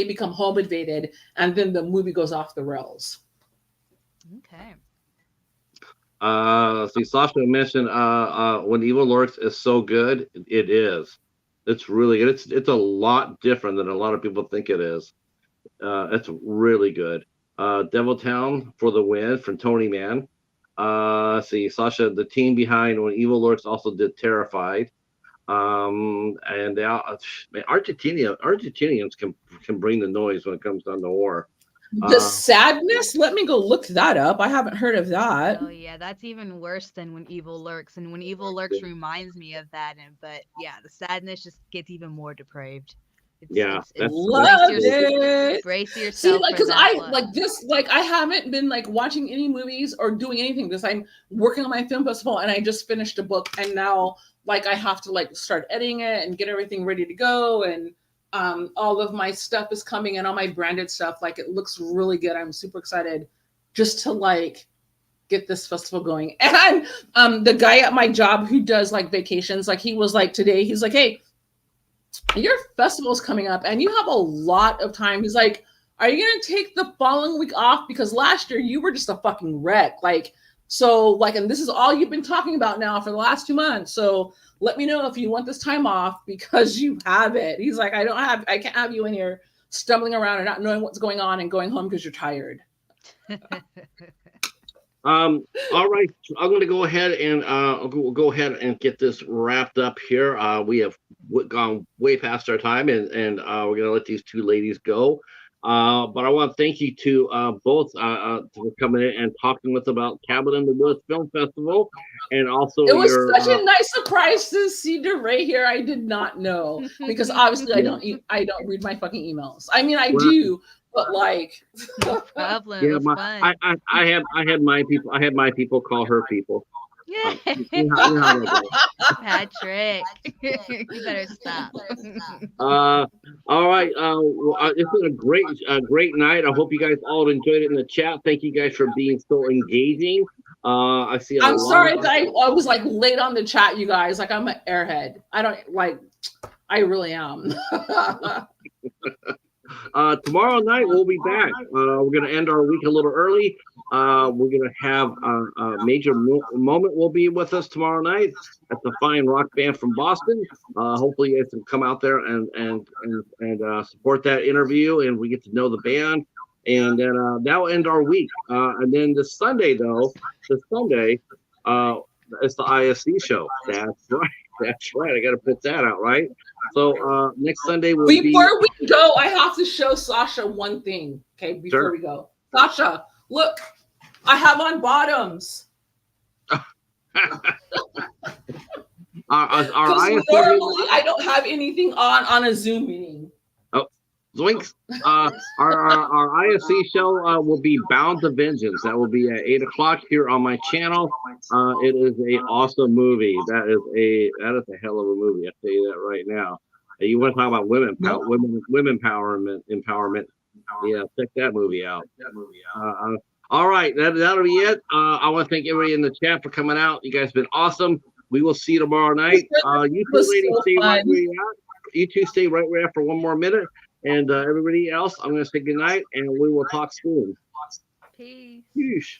become home invaded, and then the movie goes off the rails. Okay. See, Sasha mentioned When Evil Lurks is so good. It is. It's really good. It's a lot different than a lot of people think it is. It's really good. Devil Town for the Win from Tony Man. See, Sasha, the team behind When Evil Lurks also did Terrified. And they Argentinians can bring the noise when it comes down to war. The Sadness, let me go look that up. I haven't heard of that. Oh yeah, that's even worse than When Evil Lurks, and When Evil Lurks reminds me of that. But yeah, the Sadness just gets even more depraved. That's love it. Brace yourself. See, like, because I haven't been like watching any movies or doing anything. Because I'm working on my film festival, and I just finished a book, and now like I have to like start editing it and get everything ready to go, and all of my stuff is coming in, all my branded stuff. Like, it looks really good. I'm super excited just to like get this festival going. And the guy at my job who does like vacations, like he was like today, he's like, hey, your festival's coming up and you have a lot of time. He's like, are you going to take the following week off? Because last year you were just a fucking wreck. Like, so like, and this is all you've been talking about now for the last 2 months. So let me know if you want this time off because you have it. He's like, I can't have you in here stumbling around and not knowing what's going on and going home because you're tired. All right, I'm going to go ahead and go ahead and get this wrapped up here. We have gone way past our time, and we're going to let these two ladies go. But I want to thank you to both for coming in and talking with about Cabin in the Woods Film Festival, and also it was such a nice surprise to see Derae here. I did not know because obviously I don't read my fucking emails. I mean, I do. But like, no problem. Yeah, I had my people call her people. Yeah. Patrick, you better stop. All right. It's been a great night. I hope you guys all enjoyed it in the chat. Thank you guys for being so engaging. I see. I'm sorry that I was like late on the chat, you guys. Like, I'm an airhead. I really am. Tomorrow night we'll be back. We're going to end our week a little early. We're going to have a major moment will be with us tomorrow night at the fine rock band from Boston. Hopefully you guys can come out there and support that interview, and we get to know the band, and then that'll end our week. And then the Sunday it's the ISC show. That's right. I got to put that out, right? So next Sunday will Before we go, I have to show Sasha one thing. Okay, before we go, Sasha, look, I have on bottoms. Normally I don't have anything on a Zoom meeting. Oh, zoinks! Our ISC show will be Bound to Vengeance. That will be at 8 o'clock here on my channel. It is an awesome movie. That is a hell of a movie. I'll tell you that right now. You want to talk about women empowerment? Yeah, check that movie out. All right, that'll be it. I want to thank everybody in the chat for coming out. You guys have been awesome. We will see you tomorrow night. You two ladies so stay right fun. where you are. You two stay right where you are for one more minute. And everybody else, I'm going to say good night, and we will talk soon. Peace. Yeesh.